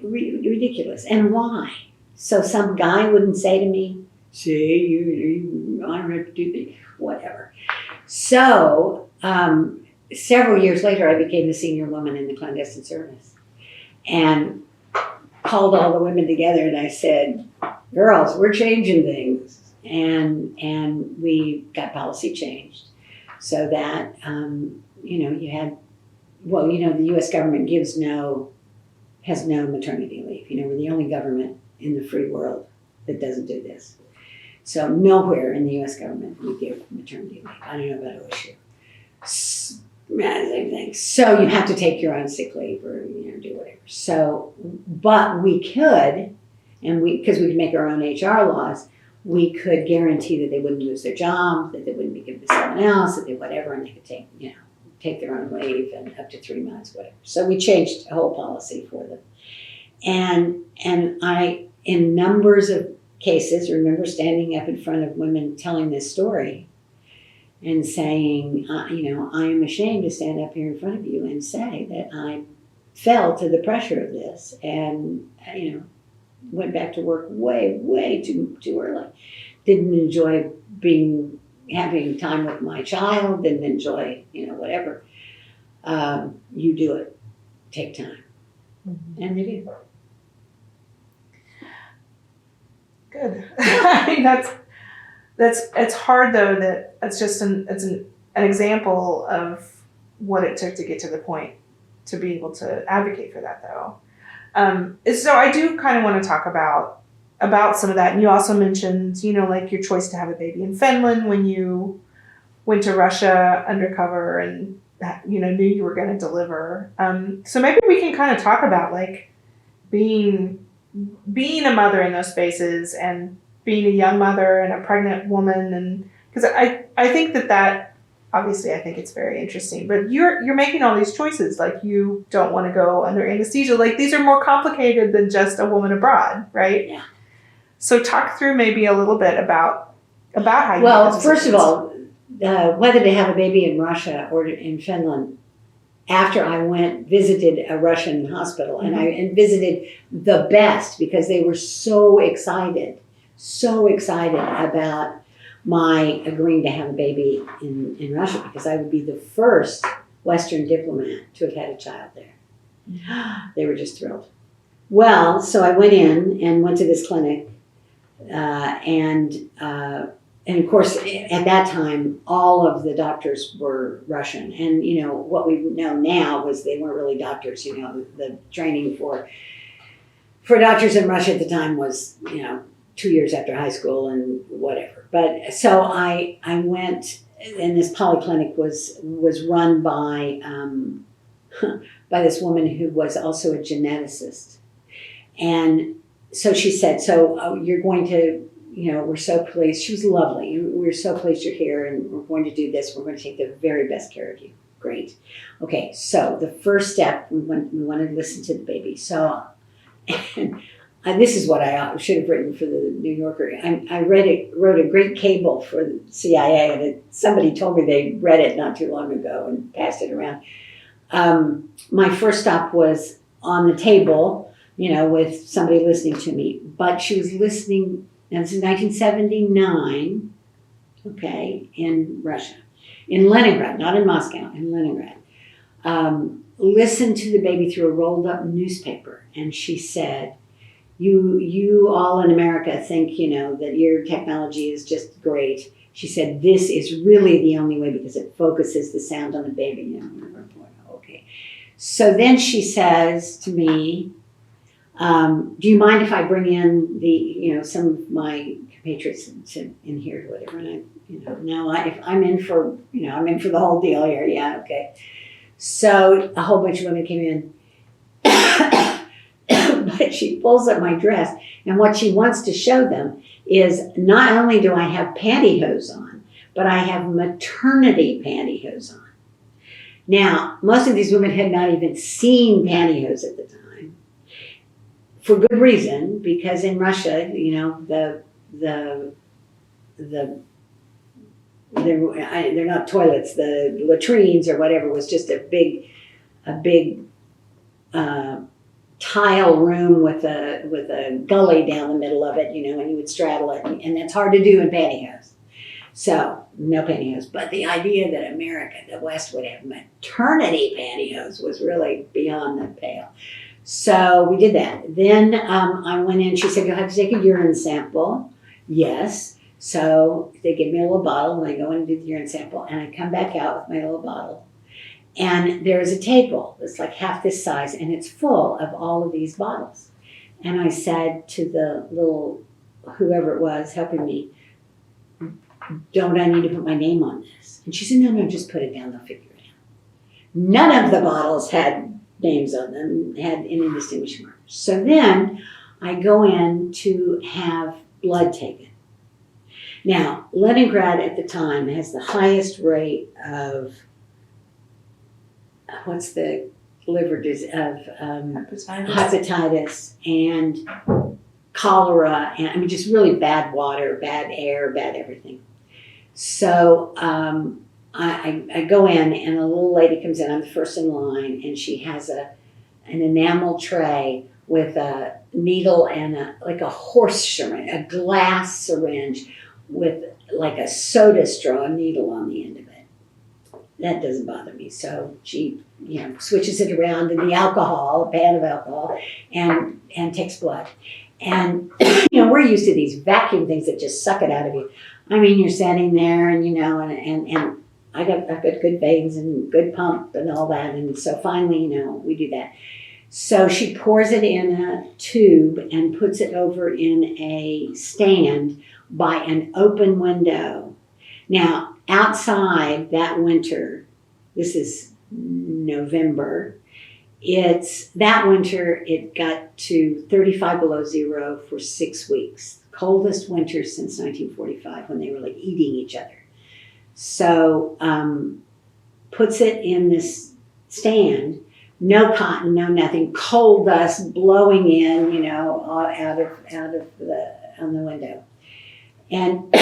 ridiculous. And why? So some guy wouldn't say to me, see, you I don't have to do things, whatever. So several years later, I became the senior woman in the clandestine service and called all the women together, and I said, girls, we're changing things. And we got policy changed so that, you had, the U.S. government has no maternity leave. We're the only government in the free world that doesn't do this. So nowhere in the U.S. government we give maternity leave. I don't know about OSU. Same thing. So you have to take your own sick leave or do whatever. So, but we could, and because we could make our own HR laws, we could guarantee that they wouldn't lose their job, that they wouldn't be given to someone else, that they whatever, and they could take their own leave and up to 3 months, whatever. So we changed the whole policy for them. And I, in numbers of cases, remember standing up in front of women telling this story and saying, I am ashamed to stand up here in front of you and say that I fell to the pressure of this and, went back to work way too early. Didn't enjoy having time with my child, didn't enjoy, whatever. You do it. Take time. Mm-hmm. And they do. Good. I mean, it's hard though that it's just an example of what it took to get to the point to be able to advocate for that though. So I do kind of want to talk about some of that. And you also mentioned, like your choice to have a baby in Finland when you went to Russia undercover and, knew you were going to deliver. So maybe we can kind of talk about like being being a mother in those spaces and being a young mother and a pregnant woman, and because I think that obviously I think it's very interesting, but you're making all these choices, like you don't want to go under anesthesia, like these are more complicated than just a woman abroad, right? Yeah. So talk through maybe a little bit about how you Well, make those first of decisions. all, whether to have a baby in Russia or in Finland, after I visited a Russian hospital, and I visited the best because they were so excited about my agreeing to have a baby in Russia, because I would be the first Western diplomat to have had a child there. They were just thrilled. Well, so I went to this clinic, and of course, at that time, all of the doctors were Russian. And, what we know now was they weren't really doctors. The training for doctors in Russia at the time was, 2 years after high school and whatever. But so I went, and this polyclinic was run by this woman who was also a geneticist. And so she said, you're going to, we're so pleased. She was lovely. We're so pleased you're here, and we're going to do this. We're going to take the very best care of you. Great. Okay, so the first step, we wanted to listen to the baby. So, and this is what I should have written for the New Yorker. I wrote a great cable for the CIA, and somebody told me they read it not too long ago and passed it around. My first stop was on the table, with somebody listening to me. But she was listening. Now, this is 1979, okay, in Russia. In Leningrad, not in Moscow, in Leningrad. Listened to the baby through a rolled up newspaper. And she said, you all in America think, that your technology is just great. She said, this is really the only way because it focuses the sound on the baby. Okay. So then she says to me, do you mind if I bring in some of my compatriots in here or whatever? And if I'm in for, I'm in for the whole deal here. Yeah, okay. So a whole bunch of women came in, but she pulls up my dress, and what she wants to show them is not only do I have pantyhose on, but I have maternity pantyhose on. Now, most of these women had not even seen pantyhose at the time. For good reason, because in Russia, they're not toilets. The latrines or whatever was just a big tile room with a gully down the middle of it, and you would straddle it, and that's hard to do in pantyhose. So no pantyhose. But the idea that America, the West, would have maternity pantyhose was really beyond the pale. So we did that. Then I went in. She said, you'll have to take a urine sample. Yes. So they give me a little bottle, and I go in and do the urine sample, and I come back out with my little bottle. And there's a table that's like half this size, and it's full of all of these bottles. And I said to the little, whoever it was helping me, don't I need to put my name on this? And she said, no, just put it down, they'll figure it out. None of the bottles had names on them, had any distinguishing markers. So then I go in to have blood taken. Now, Leningrad at the time has the highest rate of, what's the liver disease, of hepatitis and cholera, and just really bad water, bad air, bad everything. So I go in, and a little lady comes in. I'm the first in line, and she has an enamel tray with a needle and a horse syringe, a glass syringe with like a soda straw needle on the end of it. That doesn't bother me. So she, switches it around in the alcohol, a pan of alcohol, and takes blood. And, we're used to these vacuum things that just suck it out of you. I mean, you're standing there and, and I've got good veins and good pump and all that. And so finally, we do that. So she pours it in a tube and puts it over in a stand by an open window. Now, outside that winter, this is November, that winter, it got to 35 below zero for 6 weeks. Coldest winter since 1945 when they were like eating each other. So puts it in this stand, no cotton, no nothing, coal dust blowing in, you know, out of on the window. And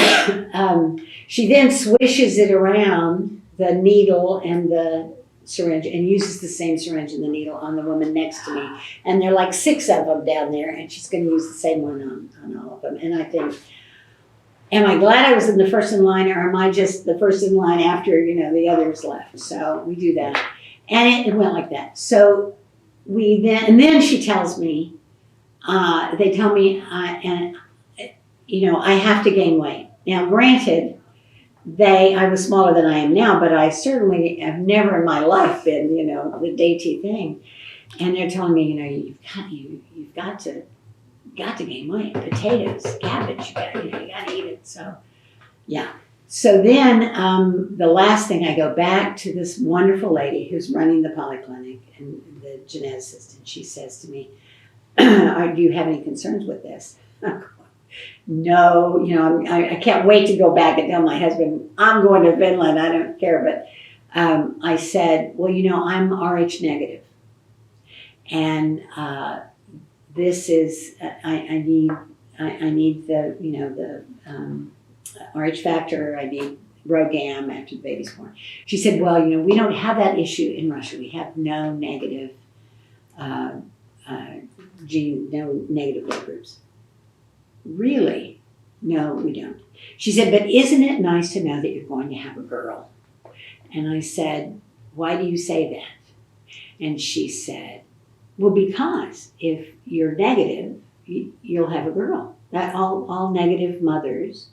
she then swishes it around, the needle and the syringe, and uses the same syringe and the needle on the woman next to me. And there are like 6 of them down there, and she's going to use the same one on all of them. And I think, am I glad I was in the first in line, or am I just the first in line after, you know, the others left? So we do that. And it went like that. So and then she tells me, they tell me, you know, I have to gain weight. Now, granted, I was smaller than I am now, but I certainly have never in my life been, you know, the dainty thing. And they're telling me, you know, you've got to gain weight. Potatoes, cabbage, you got to eat it. So, yeah. So then the last thing, I go back to this wonderful lady who's running the polyclinic and the geneticist, and she says to me, do you have any concerns with this? No, you know, I can't wait to go back and tell my husband, I'm going to Finland, I don't care. But I said, well, you know, I'm Rh negative. And this is, I need the, you know, the Rh factor, I need RhoGAM after the baby's born. She said, well, you know, we don't have that issue in Russia. We have no negative gene, no negative blood groups. Really? No, we don't. She said, but isn't it nice to know that you're going to have a girl? And I said, why do you say that? And she said, well, because if you're negative, you'll have a girl. That all negative mothers.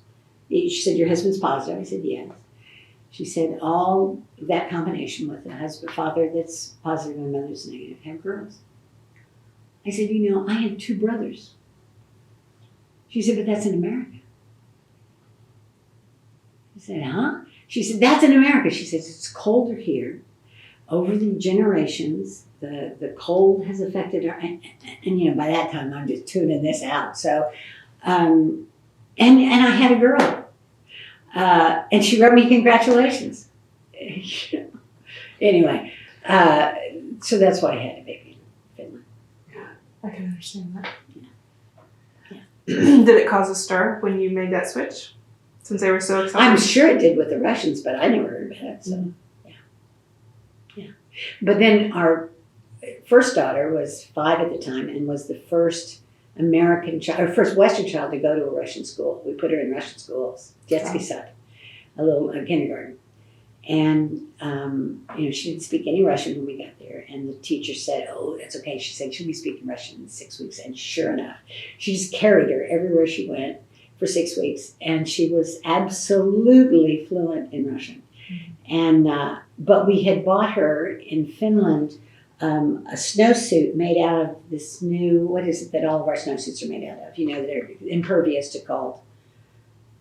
She said, your husband's positive. I said, yes. She said, all that combination with a father that's positive and mother's negative have girls. I said, you know, I have 2 brothers. She said, but that's in America. I said, huh? She said, that's in America. She says, it's colder here. Over the generations, the cold has affected her. And you know, by that time, I'm just tuning this out. So, and I had a girl. And she wrote me congratulations. Anyway, so that's why I had a baby in Finland. Yeah, I can understand that. Yeah. Did it cause a stir when you made that switch? Since they were so excited? I'm sure it did with the Russians, but I never heard about it. So, yeah. But then our first daughter was 5 at the time and was the first American child, or first Western child to go to a Russian school. We put her in Russian schools, Детский сад, a kindergarten. And, you know, she didn't speak any Russian when we got there. And the teacher said, oh, that's okay. She said she'll be speaking Russian in 6 weeks. And sure enough, she just carried her everywhere she went for 6 weeks. And she was absolutely fluent in Russian. Mm-hmm. And, but we had bought her in Finland a snowsuit made out of this new, what is it that all of our snowsuits are made out of? You know, they're impervious to cold.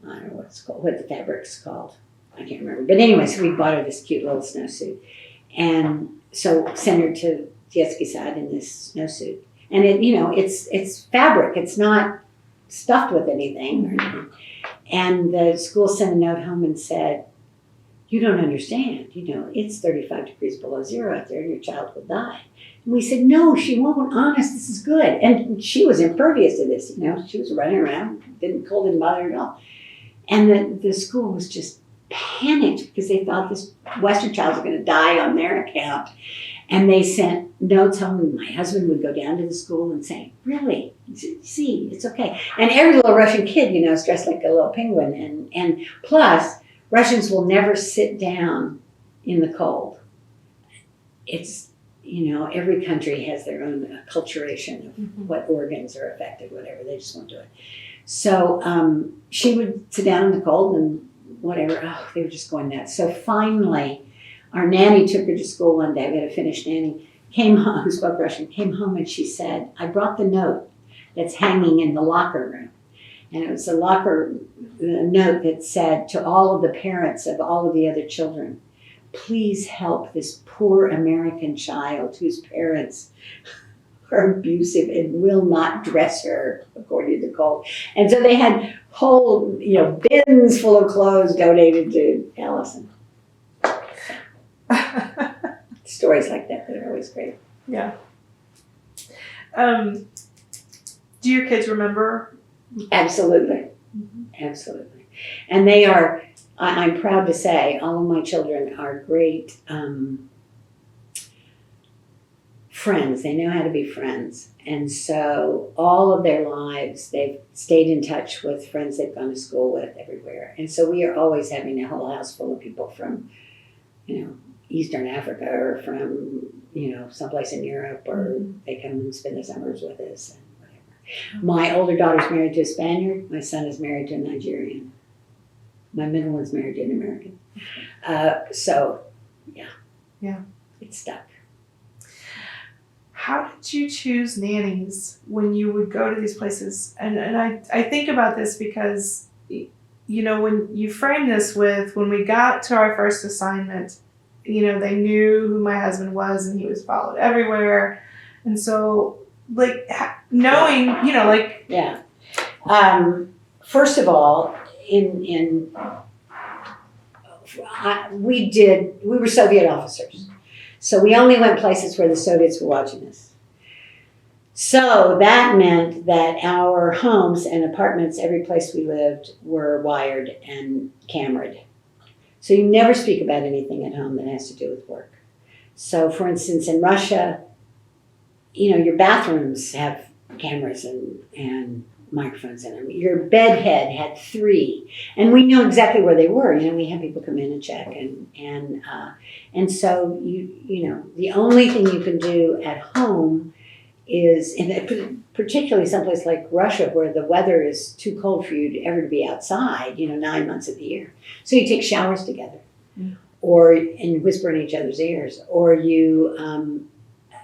I don't know what it's called, what the fabric's called. I can't remember. But anyway, so we bought her this cute little snowsuit. And so sent her to Детский сад in this snowsuit. And it, you know, it's fabric. It's not stuffed with anything or anything. And the school sent a note home and said, you don't understand. You know, it's 35 degrees below zero out there and your child will die. And we said, no, she won't. Honest, this is good. And she was impervious to this. You know, she was running around. Cold didn't bother her at all. And the school was just panicked because they thought this Western child was going to die on their account. And they sent notes home, and my husband would go down to the school and say, really? See, it's okay. And every little Russian kid, you know, is dressed like a little penguin. And plus, Russians will never sit down in the cold. It's, you know, every country has their own acculturation of what organs are affected, whatever. They just won't do it. So she would sit down in the cold and whatever. Oh, they were just going nuts. So finally, our nanny took her to school one day. We had a Finnish nanny, came home, who spoke Russian, came home and she said, I brought the note that's hanging in the locker room. And it was a note that said to all of the parents of all of the other children, please help this poor American child whose parents are abusive and will not dress her according to the code. And so they had whole, bins full of clothes donated to Allison. Stories like that are always great. Yeah. Do your kids remember? Absolutely. Absolutely. And they are, I'm proud to say, all of my children are great friends. They know how to be friends. And so all of their lives, they've stayed in touch with friends they've gone to school with everywhere. And so we are always having a whole house full of people from, Eastern Africa or from, someplace in Europe, or they come and spend the summers with us and whatever. My older daughter's married to a Spaniard. My son is married to a Nigerian. My middle one's married to an American. Yeah. It stuck. How did you choose nannies when you would go to these places? And I think about this because, when you frame this with, when we got to our first assignment, they knew who my husband was and he was followed everywhere. And so, knowing, Yeah. First of all, we were Soviet officers. So we only went places where the Soviets were watching us. So that meant that our homes and apartments, every place we lived, were wired and cameraed. So you never speak about anything at home that has to do with work. So for instance, in Russia, your bathrooms have cameras and microphones in them. Your bed head had 3, and we knew exactly where they were. We had people come in and check, and so the only thing you can do at home is, particularly someplace like Russia where the weather is too cold for you ever to be outside, 9 months of the year. So you take showers together, and whisper in each other's ears, or you.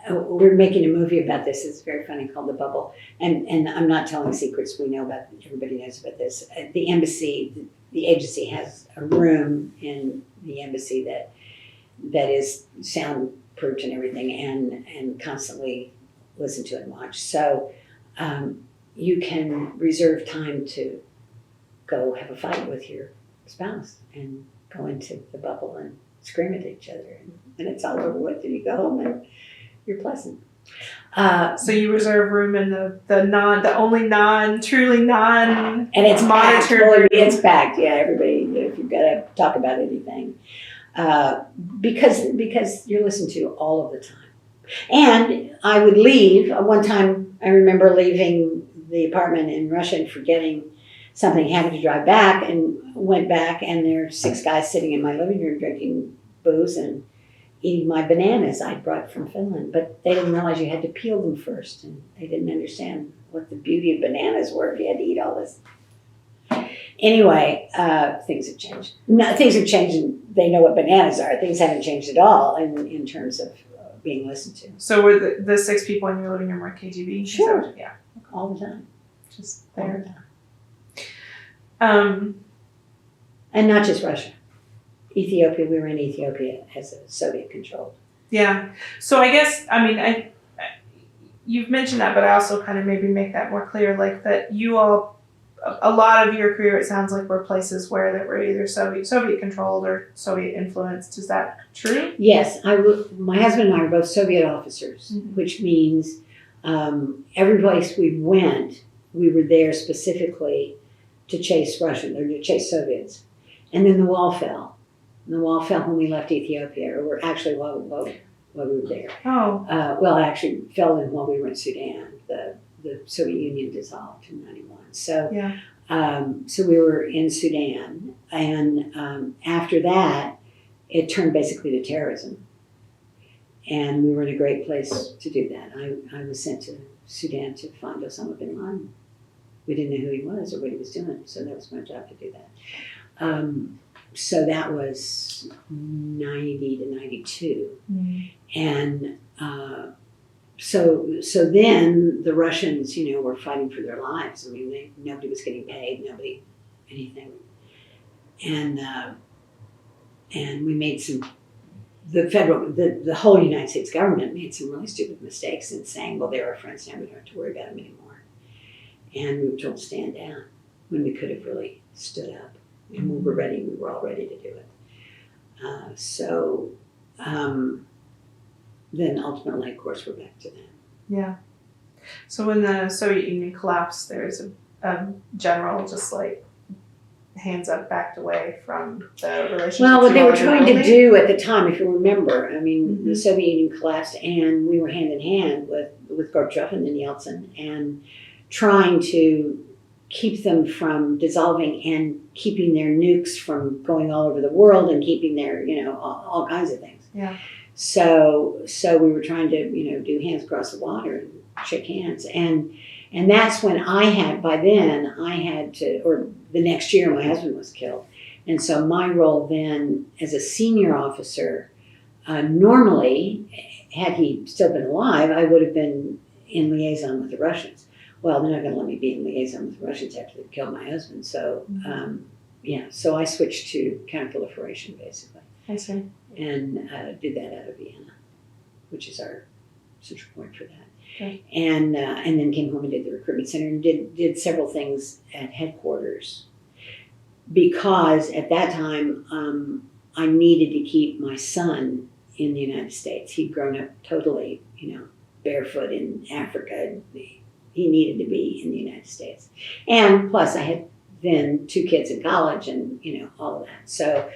We're making a movie about this. It's very funny, called The Bubble. And I'm not telling secrets. We know about, everybody knows about this. The embassy, the agency has a room in the embassy that is soundproofed and everything, and constantly listen to and watch. So you can reserve time to go have a fight with your spouse and go into the bubble and scream at each other. And it's all over with, and you go home and you're pleasant. So you reserve room in the only truly non, and it's monitored. Packed. It's packed. Yeah, everybody. If you've got to talk about anything, because you're listened to all of the time. And I would leave. One time, I remember leaving the apartment in Russia and forgetting something. Having to drive back, and went back, and there were 6 guys sitting in my living room drinking booze and eating my bananas I'd brought from Finland, but they didn't realize you had to peel them first, and they didn't understand what the beauty of bananas were if you had to eat all this. Anyway, things have changed. No, things have changed, and they know what bananas are. Things haven't changed at all in terms of being listened to. So were the 6 people in your living room were KGB? Sure. Yeah. All the time. Just there. And not just Russia. Ethiopia, we were in Ethiopia as a Soviet controlled. Yeah. So I guess, you've mentioned that, but I also kind of maybe make that more clear, that you all, a lot of your career, it sounds like, were places where they were either Soviet controlled or Soviet influenced. Is that true? Yes. My husband and I were both Soviet officers, which means every place we went, we were there specifically to chase Russians or to chase Soviets. And then the wall fell. And the wall fell when we left Ethiopia, or actually while we were there. Oh. Well, it actually fell in while we were in Sudan. The Soviet Union dissolved in 1991. So, yeah. So we were in Sudan, and after that, it turned basically to terrorism. And we were in a great place to do that. I was sent to Sudan to find Osama bin Laden. We didn't know who he was or what he was doing, so that was my job to do that. So that was 90 to 92. And so then the Russians, were fighting for their lives. Nobody was getting paid, anything. And we made some the whole United States government made some really stupid mistakes in saying, well, they're our friends now, we don't have to worry about them anymore. And we were told to stand down when we could have really stood up. And we were ready, we were all ready to do it. Then ultimately, of course, we're back to that. Yeah. So when the Soviet Union collapsed, there was a general just like hands up, backed away from the relationship. Well, what they were you all trying to building. do at the time, if you remember, I mean, the Mhm. Soviet Union collapsed and we were hand in hand with Gorbachev and then Yeltsin and trying to keep them from dissolving and keeping their nukes from going all over the world and keeping their, all kinds of things. Yeah. So we were trying to, do hands across the water and shake hands. And that's when by then I had to, or the next year my husband was killed. And so my role then as a senior officer, normally, had he still been alive, I would have been in liaison with the Russians. Well, they're not going to let me be in liaison with the Russians after they've killed my husband. So, so I switched to counterproliferation, basically. I see. And did that out of Vienna, which is our central point for that. Okay. And then came home and did the recruitment center and did several things at headquarters. Because at that time, I needed to keep my son in the United States. He'd grown up totally, barefoot in Africa. He needed to be in the United States. And plus I had then 2 kids in college and, all of that. So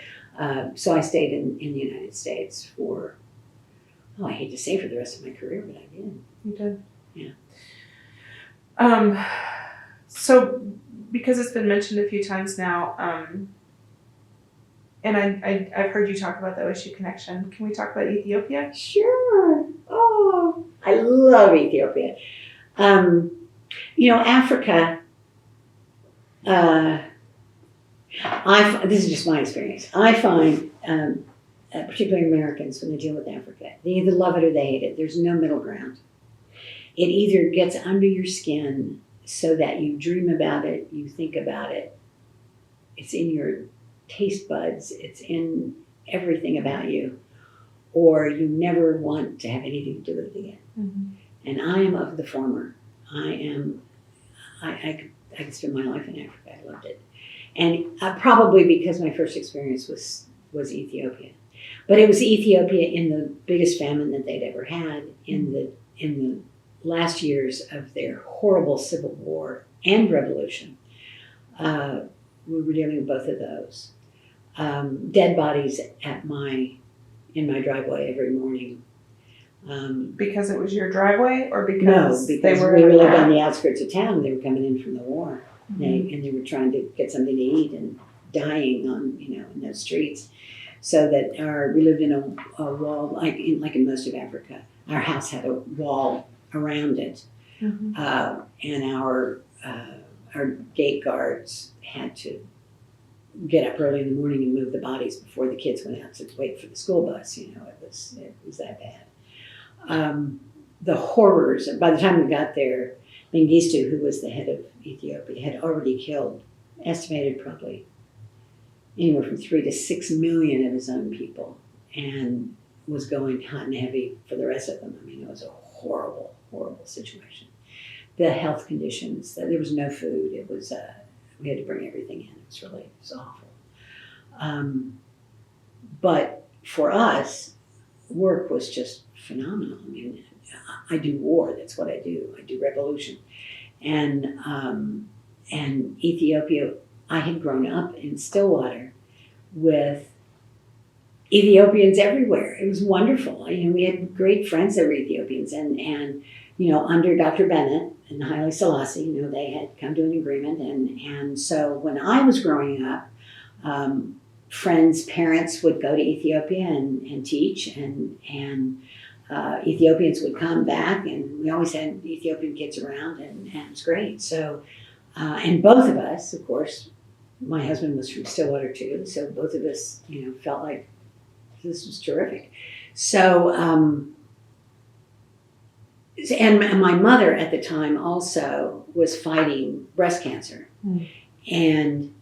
I stayed in the United States for, I hate to say for the rest of my career, but I did. You did. Yeah. So because it's been mentioned a few times now, and I've heard you talk about the OSU connection. Can we talk about Ethiopia? Sure. Oh, I love Ethiopia. Africa, this is just my experience. I find, particularly Americans, when they deal with Africa, they either love it or they hate it. There's no middle ground. It either gets under your skin so that you dream about it, you think about it, it's in your taste buds, it's in everything about you, or you never want to have anything to do with it again. Mm-hmm. And I am of the former. I could spend my life in Africa. I loved it. And probably because my first experience was Ethiopia. But it was Ethiopia in the biggest famine that they'd ever had, in the last years of their horrible civil war and revolution. We were dealing with both of those. Dead bodies in my driveway every morning. Because it was your driveway, or because we lived on the outskirts of town. They were coming in from the war, and they were trying to get something to eat and dying on in those streets. So that we lived in a wall like in most of Africa. Our house had a wall around it, and our gate guards had to get up early in the morning and move the bodies before the kids went out to wait for the school bus. It was that bad. The horrors. By the time we got there, Mengistu, who was the head of Ethiopia, had already killed, estimated probably anywhere from 3 to 6 million of his own people, and was going hot and heavy for the rest of them. I mean, it was a horrible, horrible situation. The health conditions, there was no food. It was, we had to bring everything in. It was awful. But for us, work was just phenomenal. I mean, I do war. That's what I do. I do revolution. And Ethiopia, I had grown up in Stillwater with Ethiopians everywhere. It was wonderful. We had great friends that were Ethiopians, and under Dr. Bennett and Haile Selassie, they had come to an agreement, and so when I was growing up, friends' parents would go to Ethiopia and teach, and Ethiopians would come back, and we always had Ethiopian kids around, and it was great. So, and both of us, of course, my husband was from Stillwater too, so both of us, felt like this was terrific. So, and my mother at the time also was fighting breast cancer. And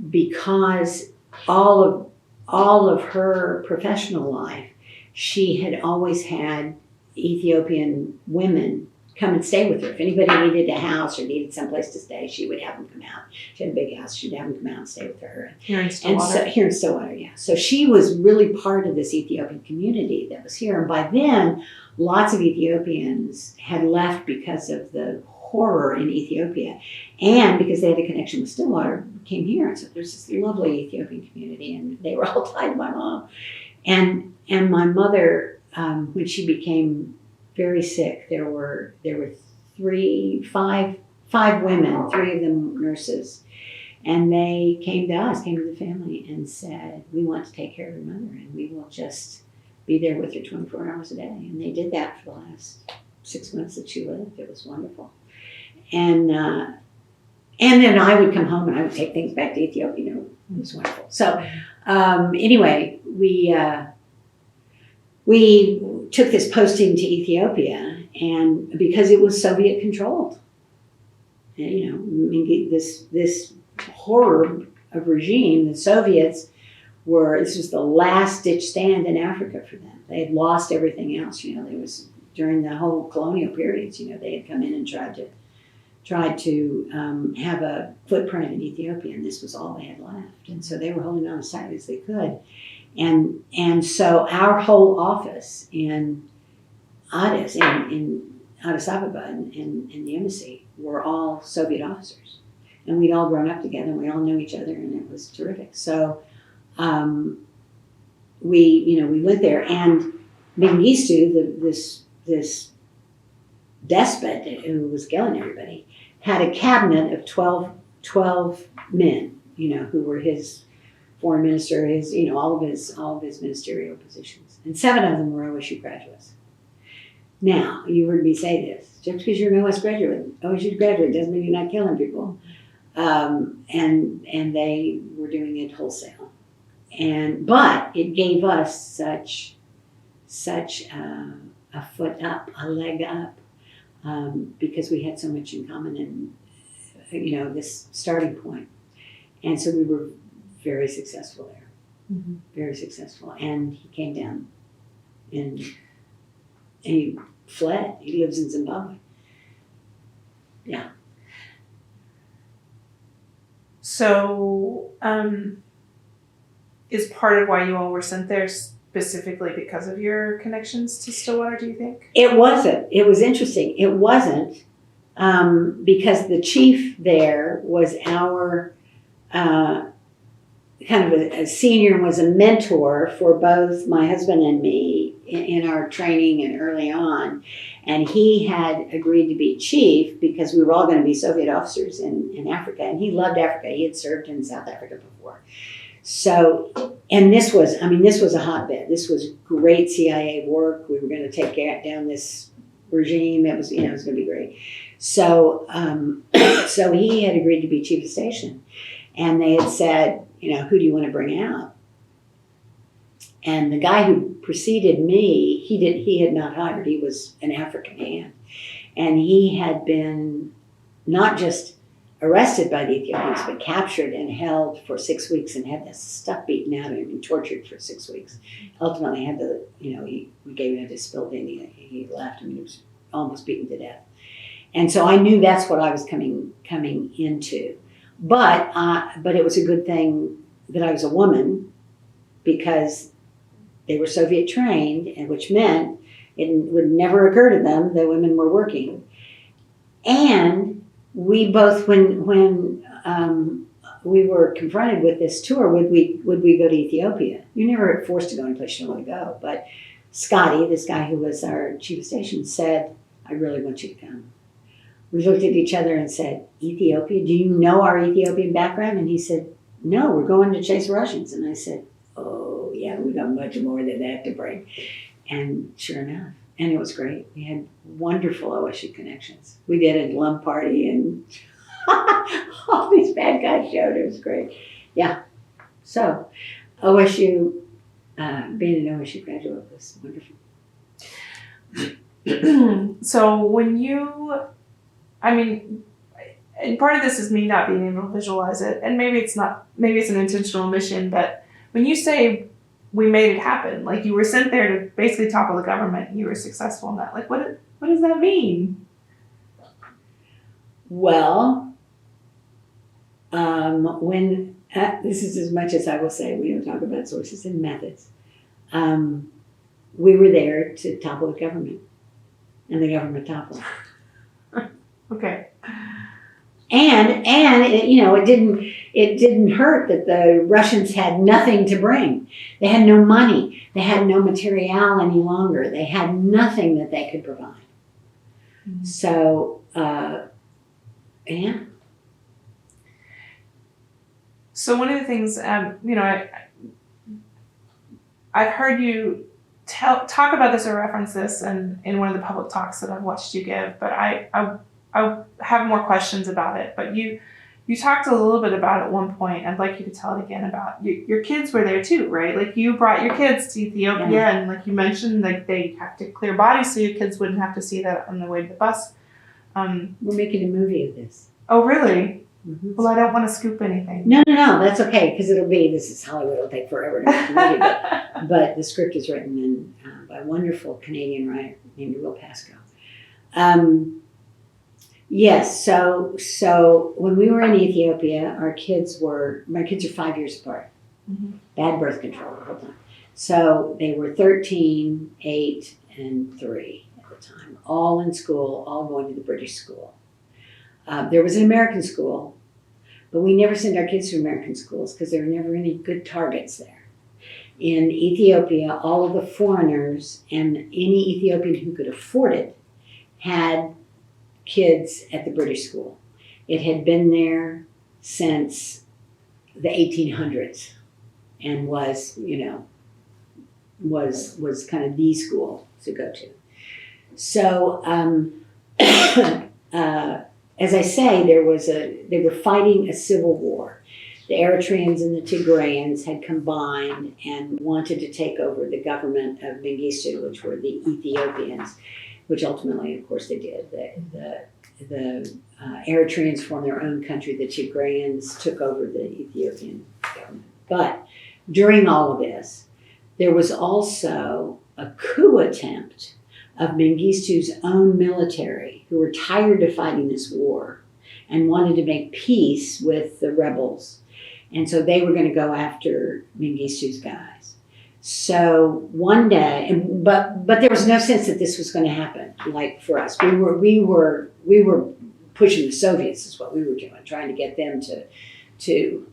because all of all of her professional life, she had always had Ethiopian women come and stay with her. If anybody needed a house or needed someplace to stay, she would have them come out. She had a big house. She'd have them come out and stay with her. Here in Stillwater? And so, here in Stillwater, yeah. So she was really part of this Ethiopian community that was here. And by then, lots of Ethiopians had left because of the horror in Ethiopia. And because they had a connection with Stillwater, came here. And so there's this lovely Ethiopian community, and they were all tied to my mom. And my mother, when she became very sick, there were five women, 3 of them nurses, and they came to the family and said, we want to take care of your mother, and we will just be there with her 24 hours a day. And they did that for the last 6 months that she lived. It was wonderful. And then I would come home and I would take things back to Ethiopia. You know, it was wonderful. So anyway, we took this posting to Ethiopia, and because it was Soviet controlled, and, you know, I mean, this horror of regime, the Soviets this was the last ditch stand in Africa for them. They had lost everything else. You know, there was, during the whole colonial periods, you know, they had come in and tried to have a footprint in Ethiopia, and this was all they had left. And so they were holding on as tight as they could. And so our whole office in Addis Ababa and the embassy were all Soviet officers. And we'd all grown up together, and we all knew each other, and it was terrific. So we went there, and Mengistu, this despot who was killing everybody, had a cabinet of 12 men, you know, who were his foreign minister, all of his ministerial positions. And 7 of them were OSU graduates. Now, you heard me say this, just because you're an OSU graduate doesn't mean you're not killing people. And they were doing it wholesale. But it gave us such a foot up, a leg up, because we had so much in common, and, you know, this starting point. And so we were very successful there, very successful. And he came down and he fled. He lives in Zimbabwe. Yeah. So, is part of why you all were sent there specifically because of your connections to Stillwater, do you think? It wasn't. It was interesting. It wasn't because the chief there was our kind of a senior and was a mentor for both my husband and me in our training and early on. And he had agreed to be chief because we were all going to be Soviet officers in Africa. And he loved Africa. He had served in South Africa before. So, and this was a hotbed. This was great CIA work. We were going to take down this regime. It was going to be great. So, so he had agreed to be chief of station. And they had said, who do you want to bring out? And the guy who preceded me, he had not hired. He was an African hand. And he had been not just arrested by the Ethiopians, but captured and held for 6 weeks and had this stuff beaten out of him and tortured for 6 weeks. Ultimately had we gave him a disability. He left. He was almost beaten to death. And so I knew that's what I was coming into. But it was a good thing that I was a woman, because they were Soviet trained, and which meant it would never occur to them that women were working. And we both, when we were confronted with this tour, would we go to Ethiopia? You're never forced to go any place you don't want to go. But Scotty, this guy who was our chief of station, said, "I really want you to come." We looked at each other and said, "Ethiopia? Do you know our Ethiopian background?" And he said, "No, we're going to chase Russians." And I said, "Oh, yeah, we got much more than that to bring." And sure enough, and it was great. We had wonderful OSU connections. We did a lump party, and all these bad guys showed. It was great. Yeah. So OSU, being an OSU graduate was wonderful. So and part of this is me not being able to visualize it, and maybe it's an intentional omission, but when you say we made it happen, like you were sent there to basically topple the government, and you were successful in that. Like, what does that mean? Well, when this is as much as I will say, we don't talk about sources and methods. We were there to topple the government, and the government toppled. Okay. And it didn't hurt that the Russians had nothing to bring. They had no money. They had no material any longer. They had nothing that they could provide. Mm-hmm. So, yeah. So one of the things, I've heard you talk about this or reference this in one of the public talks that I've watched you give, but I have more questions about it. But you talked a little bit about it at one point. I'd like you to tell it again about your kids were there too, right? Like you brought your kids to Ethiopia, yeah. And like you mentioned, like they have to clear bodies so your kids wouldn't have to see that on the way to the bus. We're making a movie of this. Oh, really? Mm-hmm. Well, I don't want to scoop anything. No, that's okay, because this is Hollywood, it'll take forever to make a movie, but the script is written by a wonderful Canadian writer named Will Pascoe. Yes, so when we were in Ethiopia, my kids are 5 years apart. Mm-hmm. Bad birth control the whole time. So they were 13, 8, and 3 at the time, all in school, all going to the British school. There was an American school, but we never sent our kids to American schools because there were never any good targets there. In Ethiopia, all of the foreigners and any Ethiopian who could afford it had kids at the British school. It had been there since the 1800s and was kind of the school to go to. So, as I say, they were fighting a civil war. The Eritreans and the Tigrayans had combined and wanted to take over the government of Mengistu, which were the Ethiopians, which ultimately, of course, they did. The Eritreans formed their own country. The Tigrayans took over the Ethiopian government. But during all of this, there was also a coup attempt of Mengistu's own military, who were tired of fighting this war and wanted to make peace with the rebels. And so they were going to go after Mengistu's guys. So one day, but there was no sense that this was going to happen. Like for us, we were pushing the Soviets is what we were doing, trying to get them to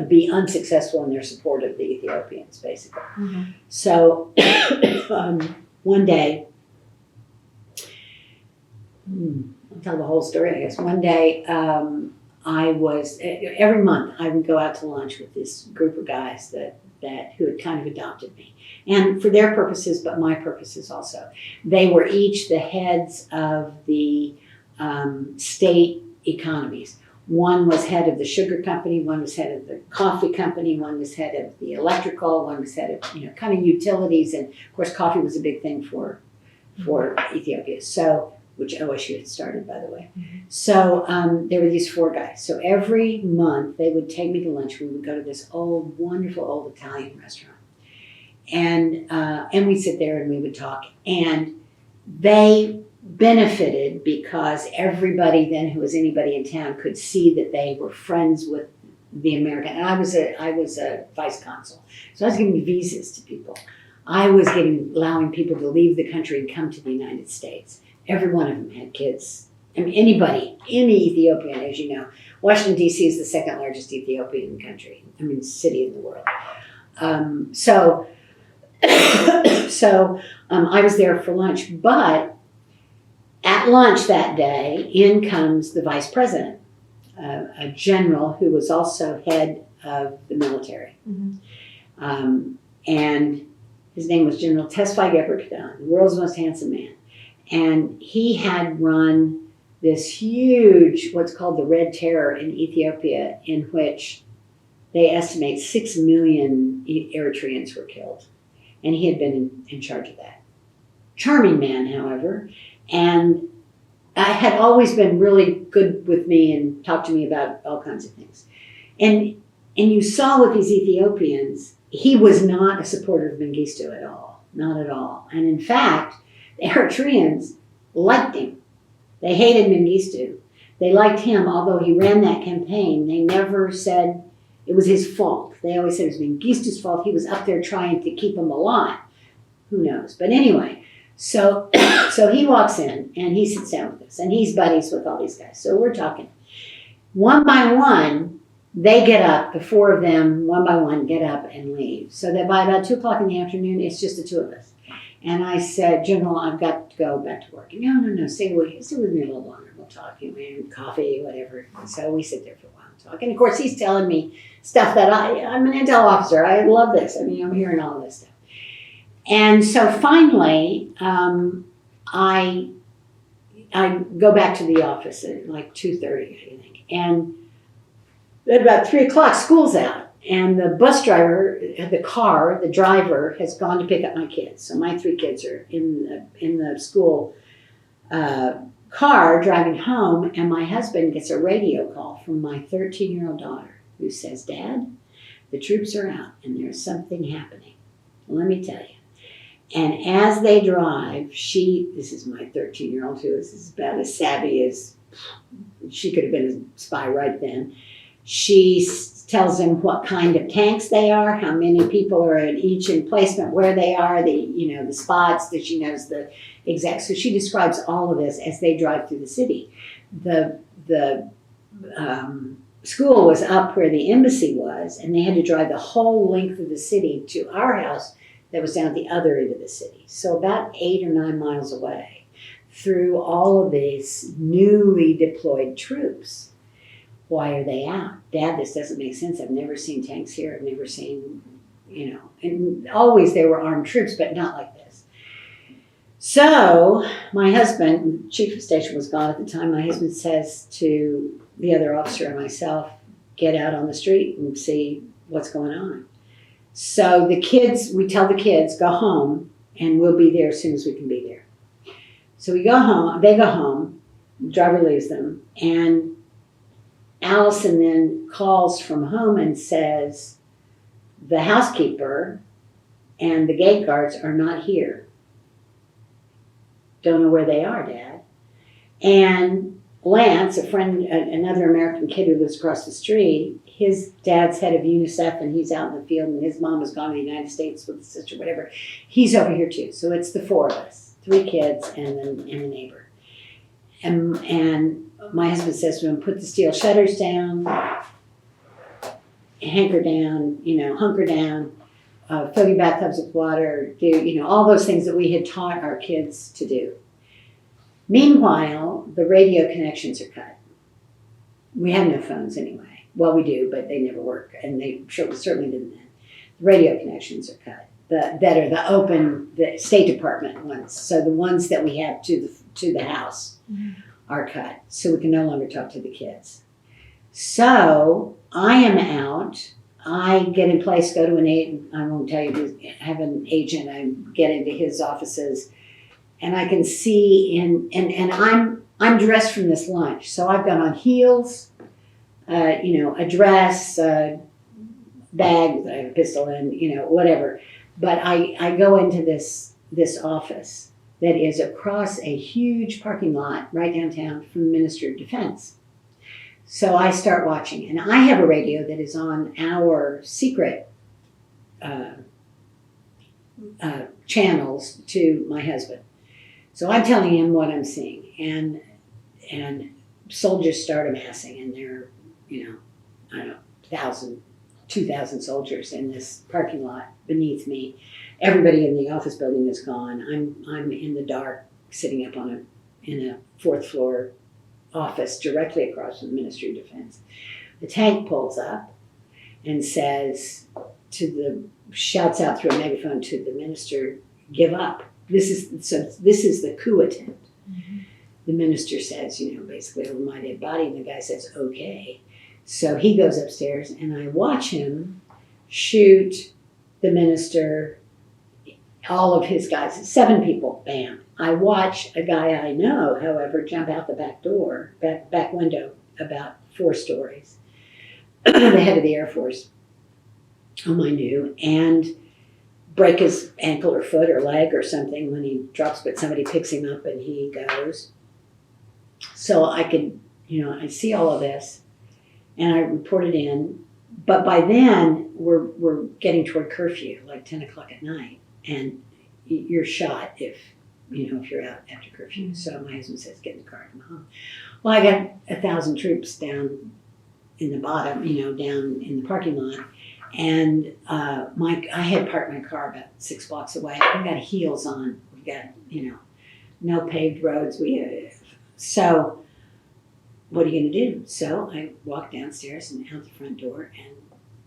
be unsuccessful in their support of the Ethiopians, basically. Mm-hmm. So one day, I'll tell the whole story, I guess. One day, every month I would go out to lunch with this group of guys who had kind of adopted me. And for their purposes, but my purposes also. They were each the heads of the state economies. One was head of the sugar company, one was head of the coffee company, one was head of the electrical, one was head of, kind of utilities. And of course, coffee was a big thing for Ethiopia. So, which OSU had started, by the way. Mm-hmm. So there were these 4 guys. So every month they would take me to lunch. We would go to this wonderful old Italian restaurant. And we'd sit there and we would talk. And they benefited because everybody then who was anybody in town could see that they were friends with the American. And I was a vice consul. So I was giving visas to people. I was allowing people to leave the country and come to the United States. Every one of them had kids. I mean, any Ethiopian, as you know. Washington, D.C. is the second largest Ethiopian city in the world. So I was there for lunch. But at lunch that day, in comes the vice president, a general who was also head of the military. Mm-hmm. And his name was General Tesfaye Gebrekhatan, the world's most handsome man. And he had run this huge, what's called the Red Terror in Ethiopia, in which they estimate 6 million Eritreans were killed. And he had been in charge of that. Charming man, however, and had always been really good with me and talked to me about all kinds of things. And you saw with these Ethiopians, he was not a supporter of Mengistu at all, not at all. And in fact, the Eritreans liked him. They hated Mengistu. They liked him, although he ran that campaign. They never said it was his fault. They always said it was Mengistu's fault. He was up there trying to keep him alive. Who knows? But anyway, so he walks in and he sits down with us, and he's buddies with all these guys. So we're talking. One by one, they get up, the four of them, one by one, get up and leave. So that by about 2 o'clock in the afternoon, it's just the two of us. And I said, General, I've got to go back to work. And, no, stay with me a little longer. We'll talk, coffee, whatever. And so we sit there for a while and talk. And of course, he's telling me stuff that I'm an intel officer. I love this. I mean, I'm hearing all this stuff. And so finally, I go back to the office at like 2:30, I think. And at about 3 o'clock, school's out. And the bus driver, the driver has gone to pick up my kids. So my 3 kids are in the school car driving home. And my husband gets a radio call from my 13-year-old daughter who says, Dad, the troops are out and there's something happening. Well, let me tell you. And as they drive, this is my 13-year-old who is about as savvy as she could have been a spy right then. She tells them what kind of tanks they are, how many people are at each emplacement, where they are, the spots, that she knows the exact. So she describes all of this as they drive through the city. The school was up where the embassy was, and they had to drive the whole length of the city to our house that was down at the other end of the city. So about 8 or 9 miles away, through all of these newly deployed troops. Why are they out? Dad, this doesn't make sense. I've never seen tanks here. I've never seen, and always there were armed troops, but not like this. So my husband, chief of station was gone at the time, my husband says to the other officer and myself, get out on the street and see what's going on. So we tell the kids, go home, and we'll be there as soon as we can be there. So we go home, they go home, the driver leaves them, and Allison then calls from home and says, the housekeeper and the gate guards are not here. Don't know where they are, Dad. And Lance, a friend, another American kid who lives across the street, his dad's head of UNICEF, and he's out in the field, and his mom has gone to the United States with his sister, whatever. He's over here too. So it's the 4 of us, 3 kids and a neighbor. And my husband says to him, put the steel shutters down, hunker down, fill your bathtubs with water, do, all those things that we had taught our kids to do. Meanwhile, the radio connections are cut. We have no phones anyway. Well, we do, but they never work, and they certainly didn't then. The radio connections are cut. That are the State Department ones. So the ones that we have to the house are cut. So we can no longer talk to the kids. So I am out. I get in place, go to an agent. I won't tell you, have an agent. I get into his offices, and I can see and I'm dressed from this lunch. So I've got on heels, a dress, bag that I have a pistol in, whatever. But I go into this office that is across a huge parking lot right downtown from the Ministry of Defense. So I start watching, and I have a radio that is on our secret channels to my husband. So I'm telling him what I'm seeing, and soldiers start amassing, and there are, 1,000, 2,000 soldiers in this parking lot beneath me. Everybody in the office building is gone. I'm in the dark, sitting up in a 4th floor office directly across from the Ministry of Defense. The tank pulls up and shouts out through a megaphone to the minister, give up. This is the coup attempt. Mm-hmm. The minister says, basically over my dead body, and the guy says, okay. So he goes upstairs, and I watch him shoot the minister, all of his guys, 7 people, bam. I watch a guy I know, however, jump out the back window, about 4 stories, the head of the Air Force. whom I knew, and break his ankle or foot or leg or something when he drops, but somebody picks him up and he goes. So I could, I see all of this, and I reported in. But by then, we're getting toward curfew, like 10 o'clock at night, and you're shot if you're out after curfew. So my husband says, get in the car, come home. Well, I got 1,000 troops down in the bottom, down in the parking lot. And I had parked my car about 6 blocks away. I've got heels on. We've got, no paved roads. So what are you going to do? So I walked downstairs and out the front door and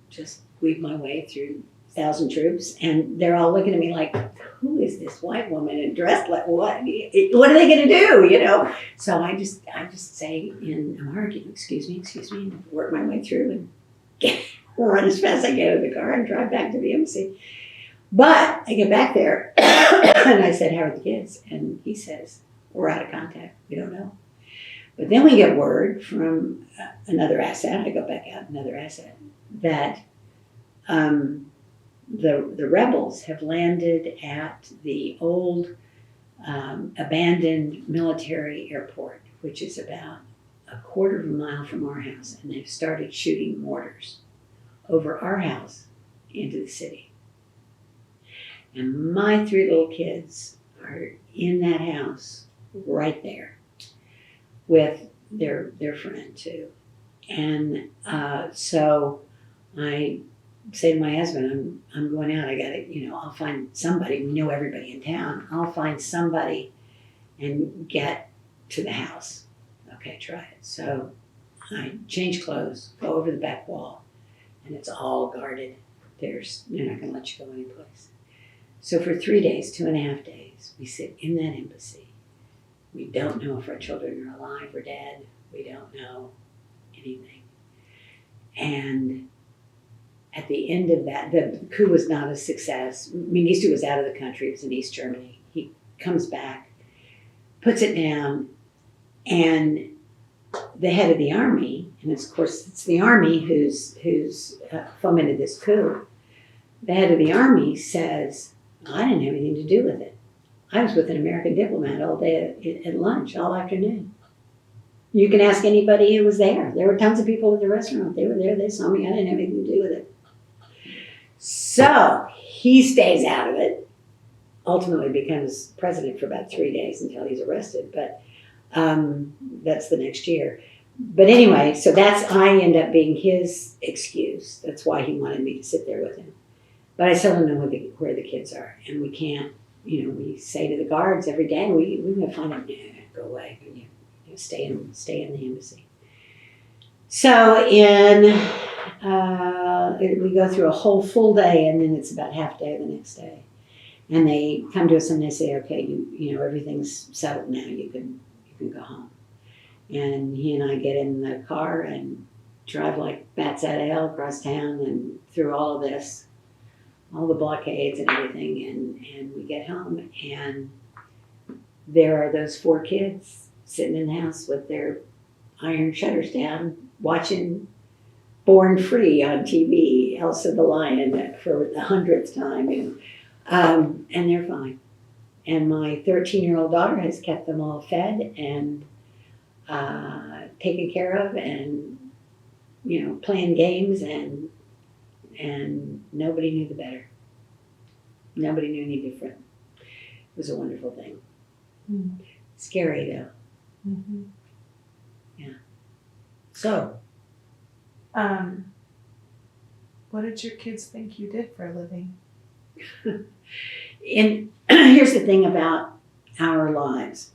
just weaved my way through 1,000 troops. And they're all looking at me like, who is this white woman and dressed like what? What are they going to do? So I just say in Amharic, excuse me, and work my way through and run as fast as I can in the car and drive back to the embassy. But I get back there and I said, how are the kids? And he says, we're out of contact. We don't know. But then we get word from another asset. I go back out, another asset, that the rebels have landed at the old abandoned military airport, which is about a quarter of a mile from our house, and they've started shooting mortars over our house into the city. And my 3 little kids are in that house right there with their friend too. And so I say to my husband, I'm going out. I got to, I'll find somebody. We know everybody in town. I'll find somebody and get to the house. Okay, try it. So I change clothes, go over the back wall, and it's all guarded. They're not going to let you go anyplace. So for 3 days, 2.5 days, we sit in that embassy. We don't know if our children are alive or dead. We don't know anything. And at the end of that, the coup was not a success. Mengistu was out of the country. It was in East Germany. He comes back, puts it down, and the head of the army, and of course it's the army who's fomented this coup. The head of the army says, I didn't have anything to do with it. I was with an American diplomat all day at lunch, all afternoon. You can ask anybody who was there. There were tons of people at the restaurant. They were there. They saw me. I didn't have anything to do with it. So he stays out of it. Ultimately becomes president for about 3 days until he's arrested. But that's the next year. But anyway, so I end up being his excuse. That's why he wanted me to sit there with him. But I still don't know where the kids are. And we can't, we say to the guards every day, we're going to find them. Go away. Stay in the embassy. So we go through a whole full day, and then it's about half day the next day. And they come to us and they say, okay, everything's settled now. You can go home. And he and I get in the car and drive like bats out of hell across town and through all of this, all the blockades and everything, and we get home, and there are those 4 kids sitting in the house with their iron shutters down, watching Born Free on TV, Elsa the Lion for the 100th time, and they're fine. And my 13-year-old daughter has kept them all fed and taken care of, and playing games, and nobody knew the better. Nobody knew any different. It was a wonderful thing. Mm. Scary though. Mm-hmm. Yeah. So. What did your kids think you did for a living? And here's the thing about our lives.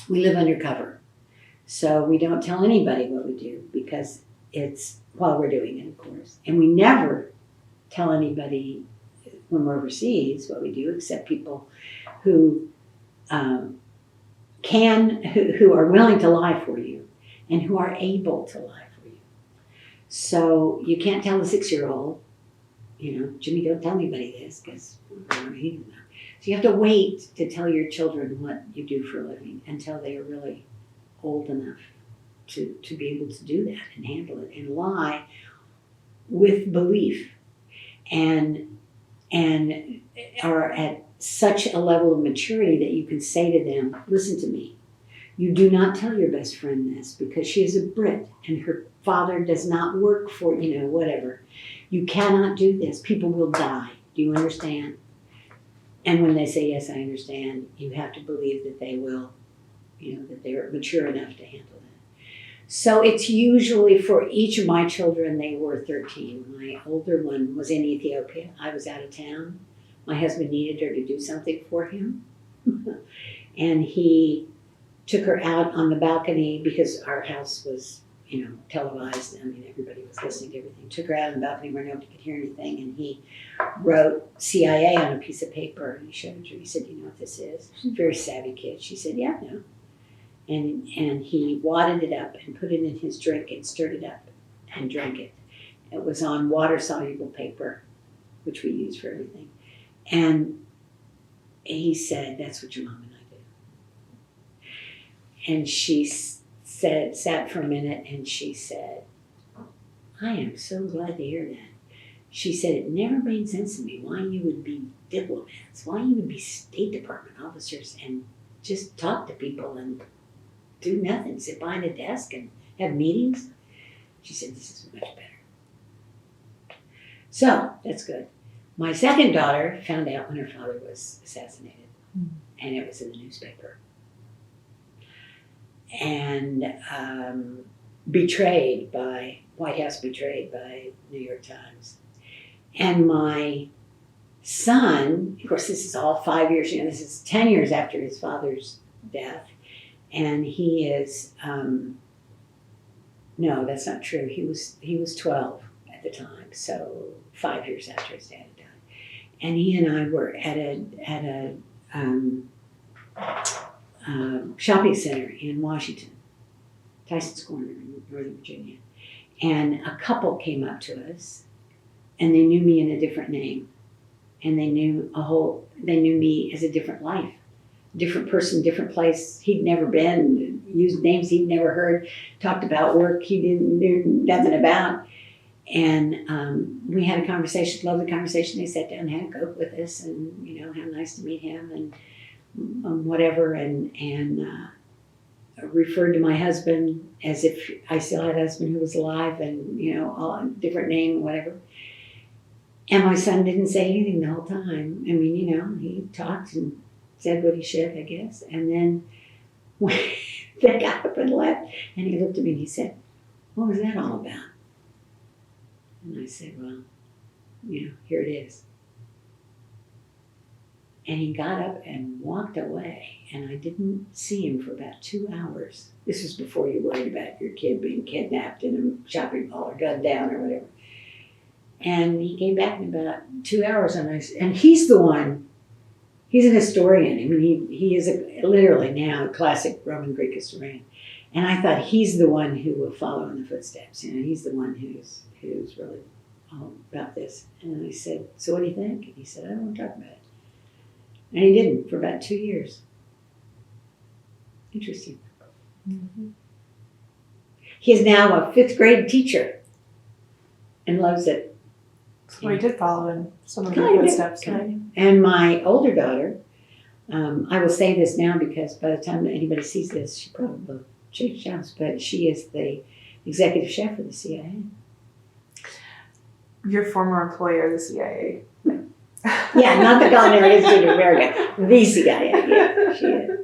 We live undercover. So we don't tell anybody what we do because it's while we're doing it, of course. And we never tell anybody when we're overseas what we do, except people who who are willing to lie for you and who are able to lie for you. So you can't tell a 6-year-old, Jimmy, don't tell anybody this because he doesn't know. So you have to wait to tell your children what you do for a living until they are really old enough to be able to do that and handle it and lie with belief and are at such a level of maturity that you can say to them, listen to me, you do not tell your best friend this because she is a Brit and her father does not work for, whatever. You cannot do this. People will die. Do you understand? And when they say, yes, I understand, you have to believe that they will, that they're mature enough to handle that. So it's usually for each of my children, they were 13. My older one was in Ethiopia. I was out of town. My husband needed her to do something for him. And he took her out on the balcony because our house was, televised. I mean, everybody was listening to everything. Took her out on the balcony where nobody could hear anything. And he wrote CIA on a piece of paper. And he showed it to her. He said, you know what this is? She's a very savvy kid. She said, yeah, no. And he wadded it up and put it in his drink and stirred it up and drank it. It was on water-soluble paper, which we use for everything. And he said, that's what your mom and I do. And she sat for a minute and she said, I am so glad to hear that. She said, it never made sense to me why you would be diplomats, why you would be State Department officers and just talk to people and do nothing, sit behind a desk and have meetings. She said, this is much better. So that's good. My second daughter found out when her father was assassinated, and it was in the newspaper. And White House betrayed by New York Times. And my son, of course, this is all 5 years, this is 10 years after his father's death. And he is, no, that's not true. He was 12 at the time, so 5 years after his dad had died. And he and I were at a shopping center in Washington, Tyson's Corner in Northern Virginia. And a couple came up to us, and they knew me in a different name. And they knew me as a different life. Different person, different place. He'd never been, used names he'd never heard, talked about work he knew nothing about. And we had a conversation, lovely conversation. They sat down and had a Coke with us and, how nice to meet him and whatever. And referred to my husband as if I still had a husband who was alive and, all different name, whatever. And my son didn't say anything the whole time. I mean, he talked and said what he should, I guess. And then when they got up and left, and he looked at me and he said, what was that all about? And I said, well, here it is. And he got up and walked away, and I didn't see him for about 2 hours. This was before you worried about your kid being kidnapped in a shopping mall or gunned down or whatever. And he came back in about 2 hours, and he's the one. He's an historian. I mean, he is literally now a classic Roman Greek historian. And I thought he's the one who will follow in the footsteps. He's the one who's really all about this. And I said, so what do you think? And he said, I don't want to talk about it. And he didn't for about 2 years. Interesting. Mm-hmm. He is now a 5th grade teacher and loves it. So he did follow in some of the footsteps. Right? And my older daughter, I will say this now because by the time anybody sees this, she probably will change jobs, but she is the executive chef of the CIA. Your former employer, the CIA. Yeah, not the Culinary Institute of America, the CIA. Yeah,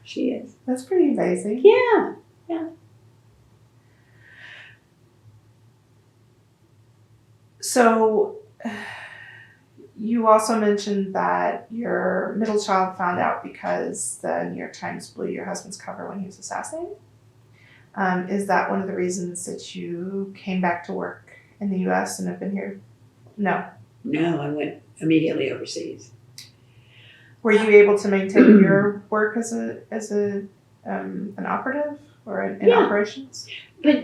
she is. That's pretty amazing. Yeah. So, you also mentioned that your middle child found out because the New York Times blew your husband's cover when he was assassinated. Is that one of the reasons that you came back to work in the U.S. and have been here? No. No, I went immediately overseas. Were you able to maintain your work as an operative or in operations? But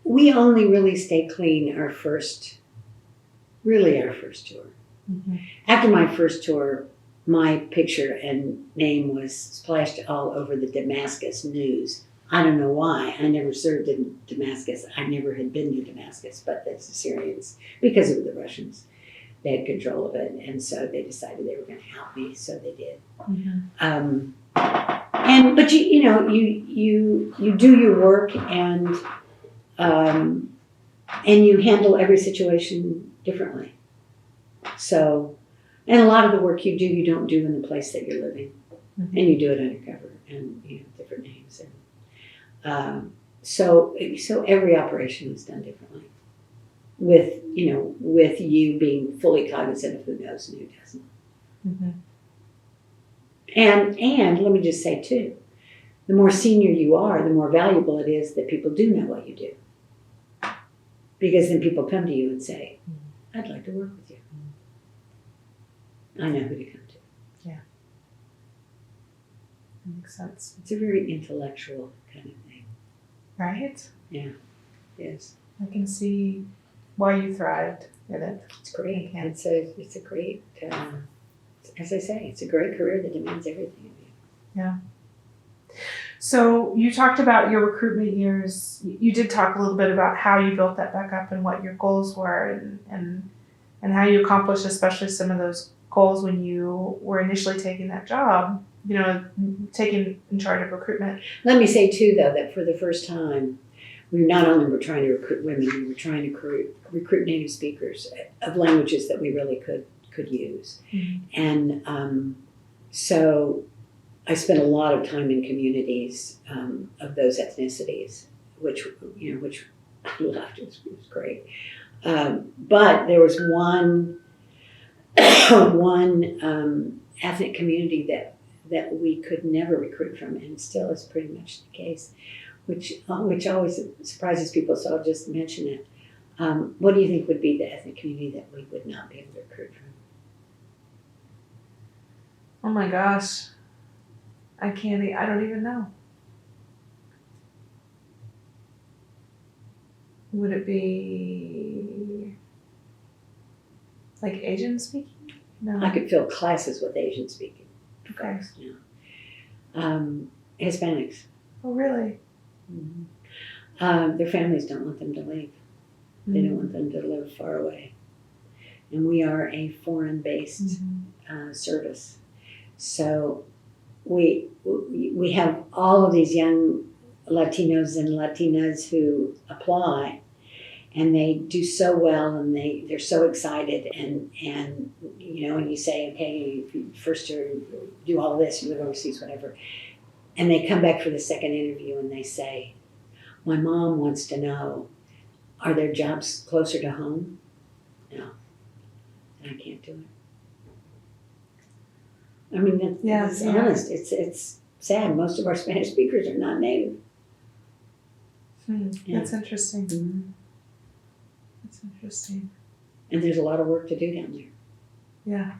we only really stayed clean our first tour. Mm-hmm. After my first tour, my picture and name was splashed all over the Damascus news I don't know why. I never served in Damascus. I never had been to Damascus, but the Syrians, because of the Russians, they had control of it, and so they decided they were going to help me, so they did. But you do your work, and you handle every situation differently. So, and a lot of the work you don't do in the place that you're living, and you do it undercover, and different names, and so every operation is done differently, with you being fully cognizant of who knows and who doesn't. And let me just say too, the more senior you are, the more valuable it is that people do know what you do, because then people come to you and say, "I'd like to work with you. I know who to come to." Yeah, that makes sense. It's a very intellectual kind of thing, right? Yeah, yes. I can see why you thrived in it. It's great. It's a great. As I say, it's a great career that demands everything of you. Yeah. So you talked about your recruitment years. You did talk a little bit about how you built that back up and what your goals were, and how you accomplished especially some of those goals when you were initially taking that job, taking in charge of recruitment. Let me say too, though, that for the first time, we not only were trying to recruit women, we were trying to recruit native speakers of languages that we really could use. And so I spent a lot of time in communities of those ethnicities, which I loved. It was great. But there was one ethnic community that we could never recruit from, and still is pretty much the case, which always surprises people. So I'll just mention it. What do you think would be the ethnic community that we would not be able to recruit from? Oh my gosh. I don't even know. Would it be like Asian speaking? No. I could fill classes with Asian speaking. Okay. Hispanics. Oh, really? Their families don't want them to leave. They don't want them to live far away. And we are a foreign-based service. So we have all of these young Latinos and Latinas who apply, and they do so well, and they're so excited, and you say, okay, first you do all of this, you live overseas, whatever, and they come back for the second interview and they say, my mom wants to know, are there jobs closer to home? No, I can't do it. I mean, that's honest. It's sad. Most of our Spanish speakers are not native. That's interesting. That's interesting. And there's a lot of work to do down there.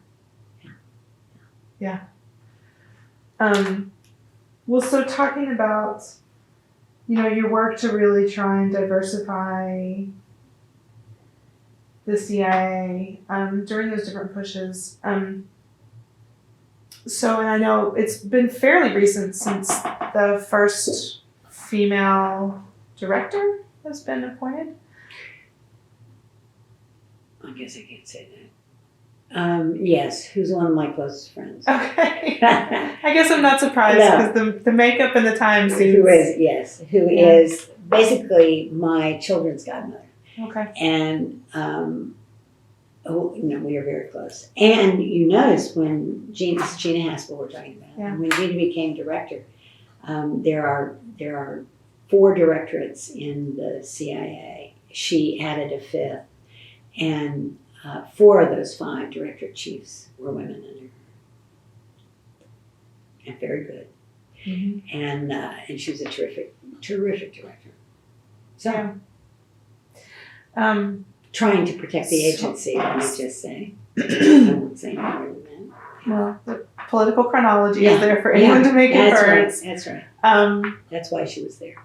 Yeah. Well, so talking about, your work to really try and diversify the CIA during those different pushes. So, and I know it's been fairly recent since the first female director has been appointed. I guess I can't say that. Yes, who's one of my closest friends. Okay. I guess I'm not surprised because the makeup and the time seems... Who is basically my children's godmother. Okay. And, we are very close. And you notice when Gina Haspel we're talking about, when Gina became director, there are 4 directorates in the CIA. She added a 5th, and 4 of those 5 directorate chiefs were women under her. And very good. Mm-hmm. And she was a terrific director. So, trying to protect the agency, let me just say. I won't say more than that. Well, the political chronology is there for anyone to make inference. That's right. That's why she was there.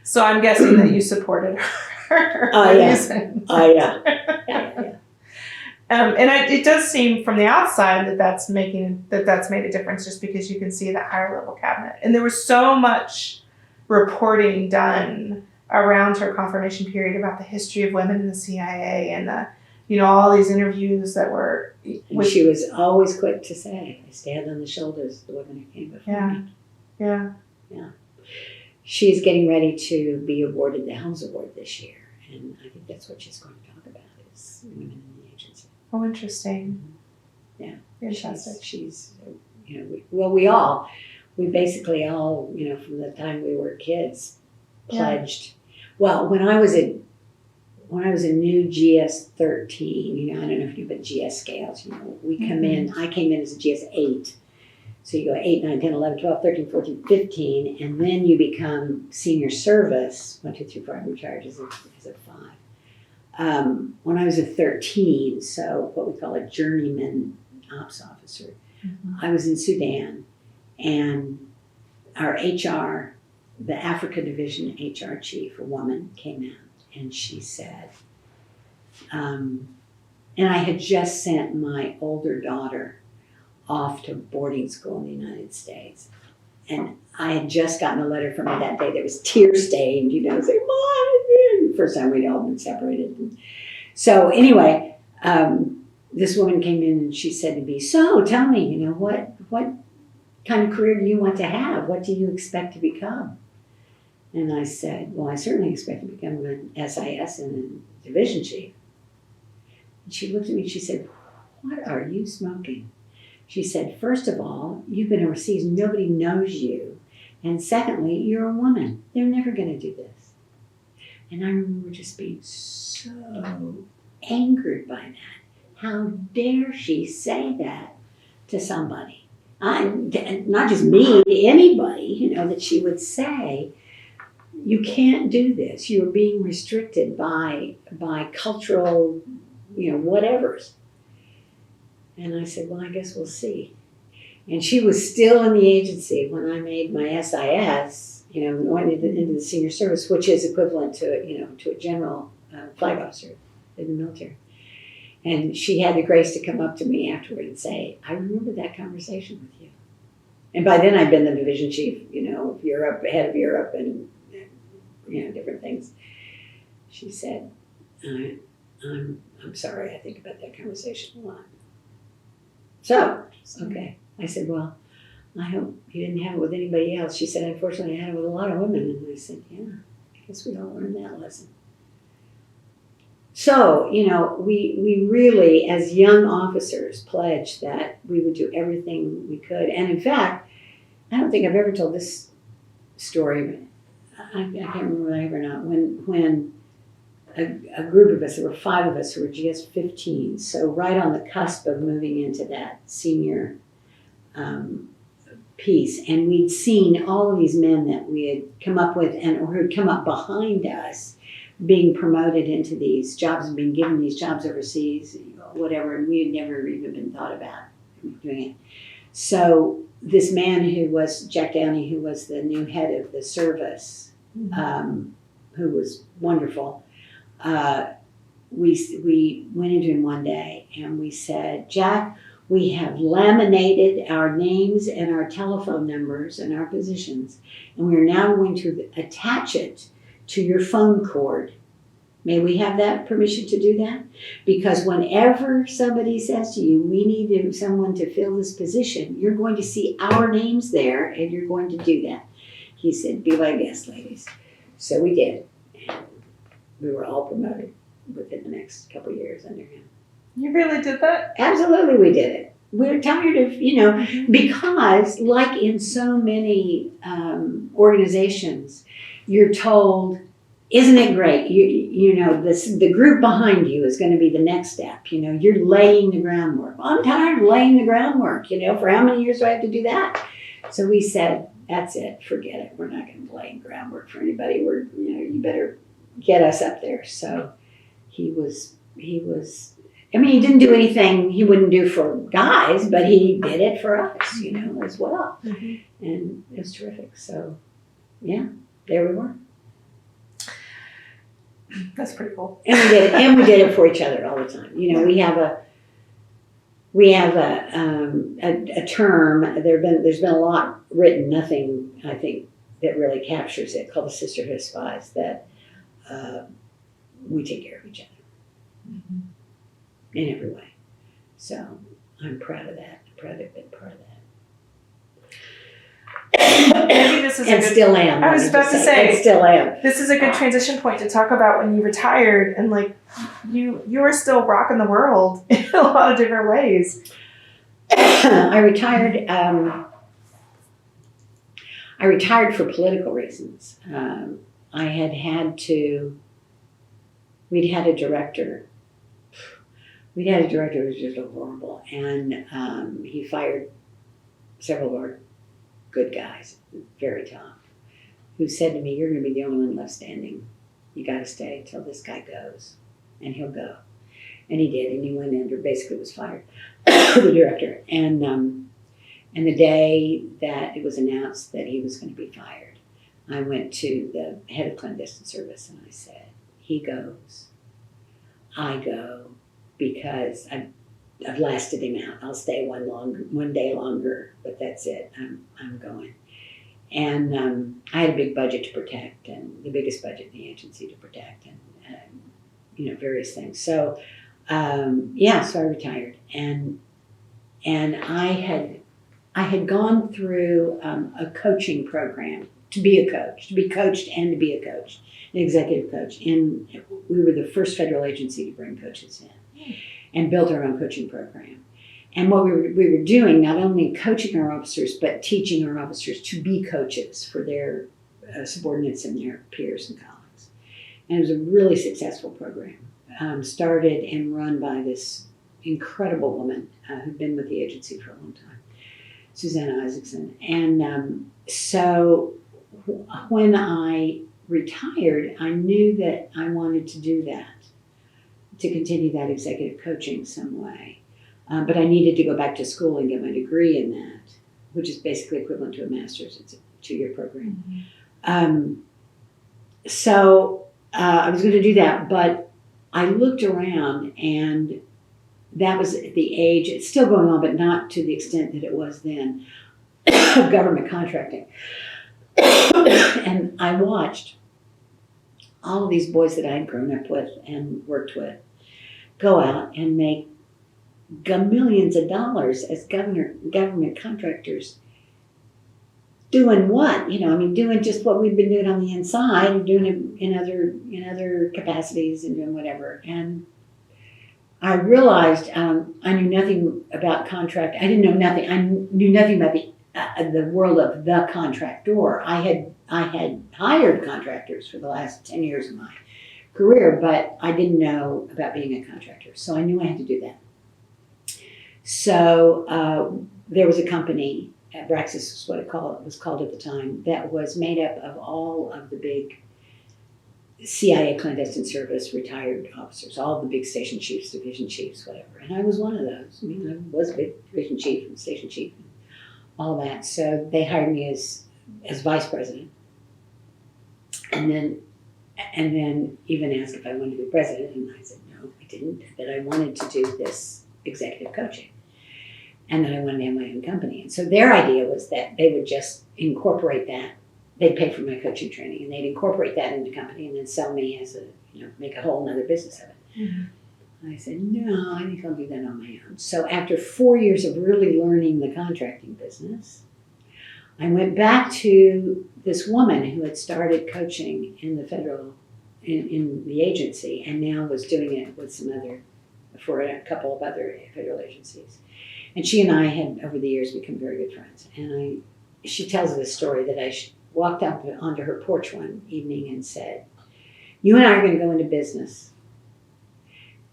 So I'm guessing that you supported her. And it does seem from the outside that's made a difference, just because you can see that higher level cabinet. And there was so much reporting done around her confirmation period about the history of women in the CIA and all these interviews that were. And she was always quick to say, "I stand on the shoulders of the women who came before me." Yeah. She's getting ready to be awarded the Helms Award this year, and I think that's what she's going to talk about is women in the agency. Oh, interesting. Yeah. Fantastic. She's we basically all, from the time we were kids, pledged. Well, when I was a new GS 13, I don't know if you know about GS scales, we come in, I came in as a GS 8. So you go 8, 9, 10, 11, 12, 13, 14, 15, and then you become senior service. 1, 2, 3, 4, I'm retired as a 5. When I was a 13, so what we call a journeyman ops officer, I was in Sudan, and our HR, the Africa Division HR chief, a woman, came out, and she said, and I had just sent my older daughter off to boarding school in the United States. And I had just gotten a letter from her that day that was tear-stained, saying, "Mom!" First time we'd all been separated. So anyway, this woman came in and she said to me, "So tell me, what kind of career do you want to have? What do you expect to become?" And I said, "Well, I certainly expect to become an SIS and a division chief." And she looked at me and she said, "What are you smoking?" She said, "First of all, you've been overseas, nobody knows you. And secondly, you're a woman. They're never going to do this." And I remember just being so angered by that. How dare she say that to somebody? Not just me, anybody, that she would say, "You can't do this. You're being restricted by cultural, whatevers." And I said, "Well, I guess we'll see." And she was still in the agency when I made my SIS, went into the senior service, which is equivalent to a general flag officer in the military. And she had the grace to come up to me afterward and say, "I remember that conversation with you." And by then I'd been the division chief, of Europe, head of Europe, and different things. She said, I'm sorry, I think about that conversation a lot." So, okay. I said, "Well, I hope you didn't have it with anybody else." She said, "Unfortunately, I had it with a lot of women." And I said, "Yeah, I guess we all learned that lesson." So, we really, as young officers, pledged that we would do everything we could. And in fact, I don't think I've ever told this story, but I can't remember if I have or not. When a group of us, there were 5 of us who were just 15, so right on the cusp of moving into that senior piece, and we'd seen all of these men that we had come up with or who had come up behind us being promoted into these jobs and being given these jobs overseas, whatever, and we had never even been thought about doing it. So this man who was Jack Downey, who was the new head of the service, who was wonderful, we went into him one day and we said, "Jack, we have laminated our names and our telephone numbers and our positions, and we are now going to attach it to your phone cord. May we have that permission to do that? Because whenever somebody says to you, we need someone to fill this position, you're going to see our names there and you're going to do that." He said, "Be my guest, ladies." So we did. And we were all promoted within the next couple of years under him. You really did that? Absolutely, we did it. We're telling you to, because like in so many organizations, you're told, "Isn't it great? The group behind you is going to be the next step. You're laying the groundwork." "Well, I'm tired of laying the groundwork. For how many years do I have to do that?" So we said, "That's it. Forget it. We're not going to lay groundwork for anybody. You better get us up there." So he was. He didn't do anything he wouldn't do for guys, but he did it for us, as well. And it was terrific. So, yeah, there we were. That's pretty cool. And we did it, and we did it for each other all the time. We have a term. There's been a lot written. Nothing, I think, that really captures it, called the Sisterhood of Spies, that we take care of each other in every way. So I'm proud of that. I'm proud to have been part of that. Maybe this is And a good, still am. I was about to say, and still am. this is a good transition point to talk about when you retired, and like you were still rocking the world in a lot of different ways. I retired. I retired for political reasons. I we'd had a director. We'd had a director who was just horrible, and he fired several of our good guys, very tough, who said to me, "You're going to be the only one left standing. You got to stay till this guy goes, and he'll go." And he did, and he went under, basically was fired, the director. And the day that it was announced that he was going to be fired, I went to the head of clandestine service and I said, "He goes, I go, because I've lasted him out. I'll stay one day longer, but that's it. I'm going." And I had a big budget to protect, and the biggest budget in the agency to protect, and various things. So so I retired, and I had gone through a coaching program to be a coach, to be coached and to be a coach, an executive coach. And we were the first federal agency to bring coaches in, and built our own coaching program. And what we were doing, not only coaching our officers, but teaching our officers to be coaches for their subordinates and their peers and colleagues. And it was a really successful program, started and run by this incredible woman who'd been with the agency for a long time, Susanna Isaacson. And so when I retired, I knew that I wanted to do that, to continue that executive coaching some way. But I needed to go back to school and get my degree in that, which is basically equivalent to a master's. It's a 2-year program. So I was going to do that, but I looked around, and that was at the age, it's still going on, but not to the extent that it was then, of government contracting. And I watched all of these boys that I had grown up with and worked with go out and make millions of dollars as government contractors. Doing what? Doing just what we've been doing on the inside, and doing it in other capacities, and doing whatever. And I realized I knew nothing about contract. I didn't know nothing. I knew nothing about the world of the contractor. I had hired contractors for the last 10 years of my career, but I didn't know about being a contractor. So I knew I had to do that. So there was a company, Braxis is what it was called at the time, that was made up of all of the big CIA clandestine service retired officers, all the big station chiefs, division chiefs, whatever. And I was one of those. I was a big division chief and station chief and all that. So they hired me as vice president. And then even asked if I wanted to be president, and I said no, I didn't, that I wanted to do this executive coaching, and that I wanted to have my own company. And so their idea was that they would just incorporate that. They'd pay for my coaching training, and they'd incorporate that into the company and then sell me as make a whole other business of it. Mm-hmm. I said, no, I think I'll do that on my own. So after 4 years of really learning the contracting business, I went back to this woman who had started coaching in the agency, and now was doing it with for a couple of other federal agencies. And she and I had, over the years, become very good friends. And she tells this story that I walked up onto her porch one evening and said, "You and I are going to go into business."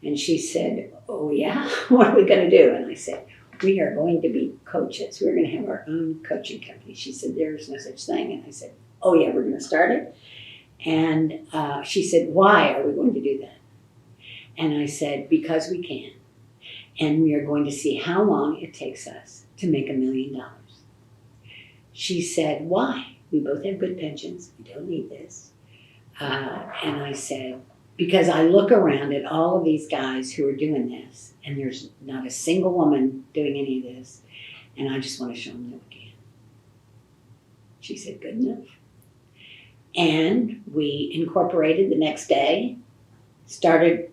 And she said, "Oh yeah? What are we going to do?" And I said, "We are going to be coaches. We're going to have our own coaching company." She said, "There's no such thing." And I said, "Oh yeah, we're going to start it." And she said, "Why are we going to do that?" And I said, "Because we can. And we are going to see how long it takes us to make $1 million. She said, "Why? We both have good pensions. We don't need this." And I said, "Because I look around at all of these guys who are doing this, and there's not a single woman doing any of this, and I just want to show them that we can." She said, "Good enough." And we incorporated the next day, started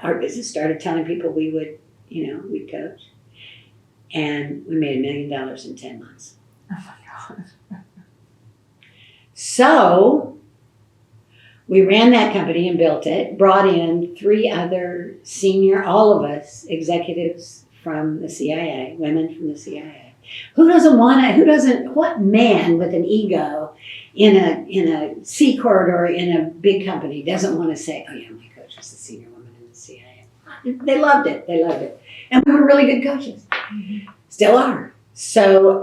our business, started telling people we would, we'd coach. And we made $1 million in 10 months. Oh my God. So we ran that company and built it, brought in 3 other senior, all of us, executives from the CIA, women from the CIA. What man with an ego in a C corridor in a big company doesn't want to say, oh yeah, my coach was the senior woman in the CIA. They loved it. And we were really good coaches. Mm-hmm. Still are. So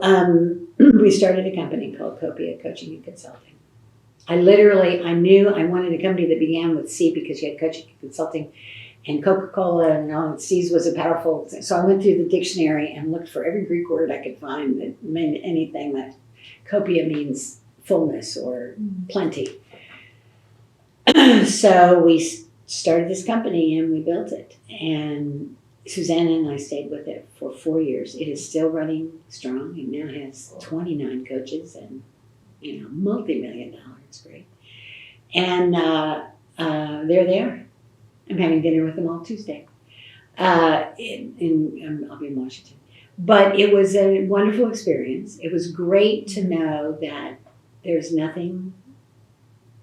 we started a company called Copia Coaching and Consulting. I knew I wanted a company that began with C because you had coaching and consulting, and Coca-Cola and all C's was a powerful thing. So I went through the dictionary and looked for every Greek word I could find that meant anything that Copia means fullness or plenty. So we started this company and we built it. And Susanna and I stayed with it for 4 years. It is still running strong. It now has 29 coaches and, multi-million dollar. It's great. And there they are. I'm having dinner with them all Tuesday. I'll be in Washington. But it was a wonderful experience. It was great to know that there's nothing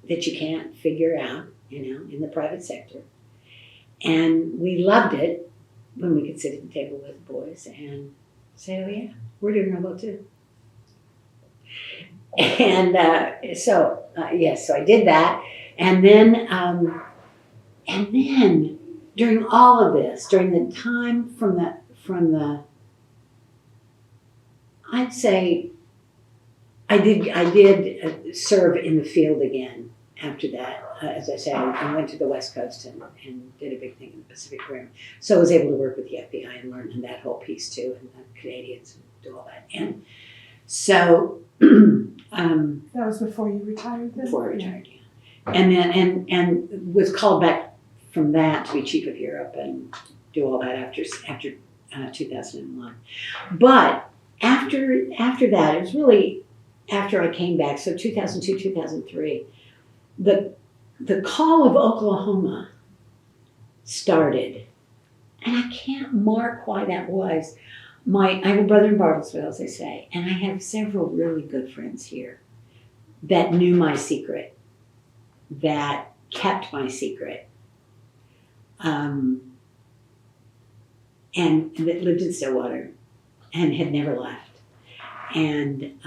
that you can't figure out, in the private sector. And we loved it when we could sit at the table with the boys and say, oh yeah, we're doing real well too. And so I did that. And then during all of this, during the time from the I'd say I did serve in the field again after that. As I said, I went to the West Coast and did a big thing in the Pacific Rim. So I was able to work with the FBI and learn that whole piece too, and the Canadians and do all that. And so that was before you retired then? Before I retired, yeah. And then and was called back from that to be chief of Europe and do all that after 2001. But after that, it was really after I came back, so 2002, 2003, the call of Oklahoma started. And I can't mark why that was. I have a brother in Bartlesville, as I say, and I have several really good friends here that knew my secret, that kept my secret, and that lived in Stillwater and had never left. And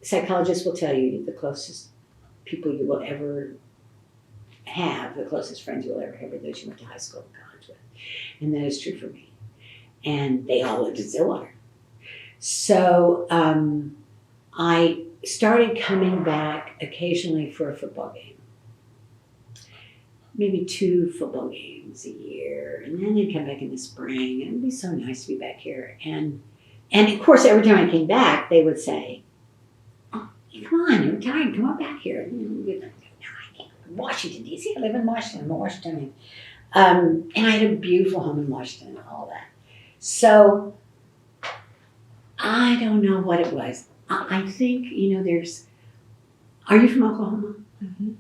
psychologists will tell you the closest people you will ever have, the closest friends you will ever have are those you went to high school and college with. And that is true for me. And they all lived in Stillwater. So I started coming back occasionally for a football game. Maybe 2 football games a year. And then I'd come back in the spring, and it'd be so nice to be back here. And of course, every time I came back, they would say, oh, come on, you're retired, come on back here. And we'd like, no, I can't. Washington, D.C., I live in Washington, I'm a Washingtonian. And I had a beautiful home in Washington and all that. So I don't know what it was. I think, are you from Oklahoma? Mm-hmm.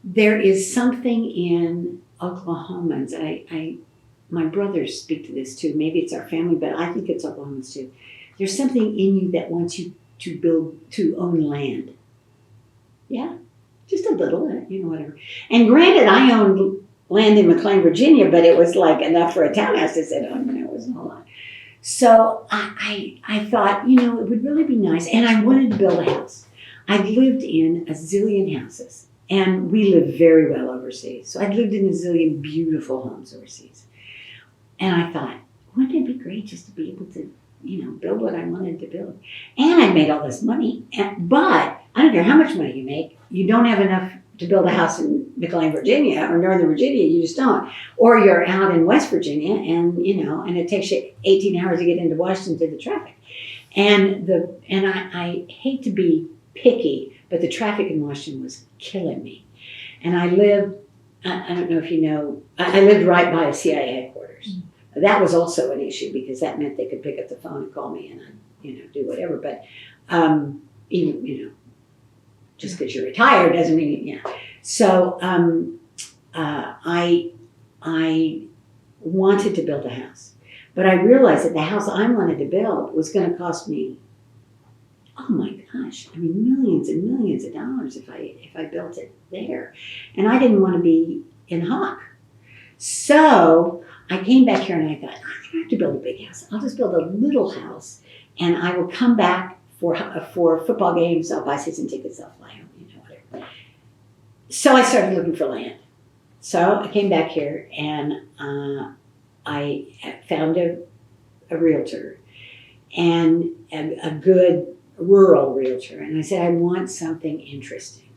There is something in Oklahomans, my brothers speak to this too, maybe it's our family, but I think it's Oklahomans too. There's something in you that wants you to own land. Yeah, just a little, whatever. And granted, I owned land in McLean, Virginia, but it was like enough for a townhouse to sit on, it wasn't a whole lot. So I thought, it would really be nice, and I wanted to build a house. I'd lived in a zillion houses, and we lived very well overseas. So I'd lived in a zillion beautiful homes overseas. And I thought, wouldn't it be great just to be able to, build what I wanted to build? And I made all this money, but I don't care how much money you make, you don't have enough to build a house in McLean, Virginia, or Northern Virginia, you just don't. Or you're out in West Virginia, and it takes you 18 hours to get into Washington through the traffic. And I hate to be picky, but the traffic in Washington was killing me. And I lived, I don't know if you know, I lived right by a CIA headquarters. Mm-hmm. That was also an issue because that meant they could pick up the phone and call me and I'd, do whatever. But even, just because you're retired doesn't mean, yeah. So I wanted to build a house. But I realized that the house I wanted to build was going to cost me, oh my gosh, I mean, millions and millions of dollars if I built it there. And I didn't want to be in Hawk. So I came back here and I thought, I don't have to build a big house. I'll just build a little house and I will come back for football games. I'll buy season tickets, I'll fly home, whatever. So I started looking for land. So I came back here and I found a realtor and a good rural realtor. And I said, I want something interesting.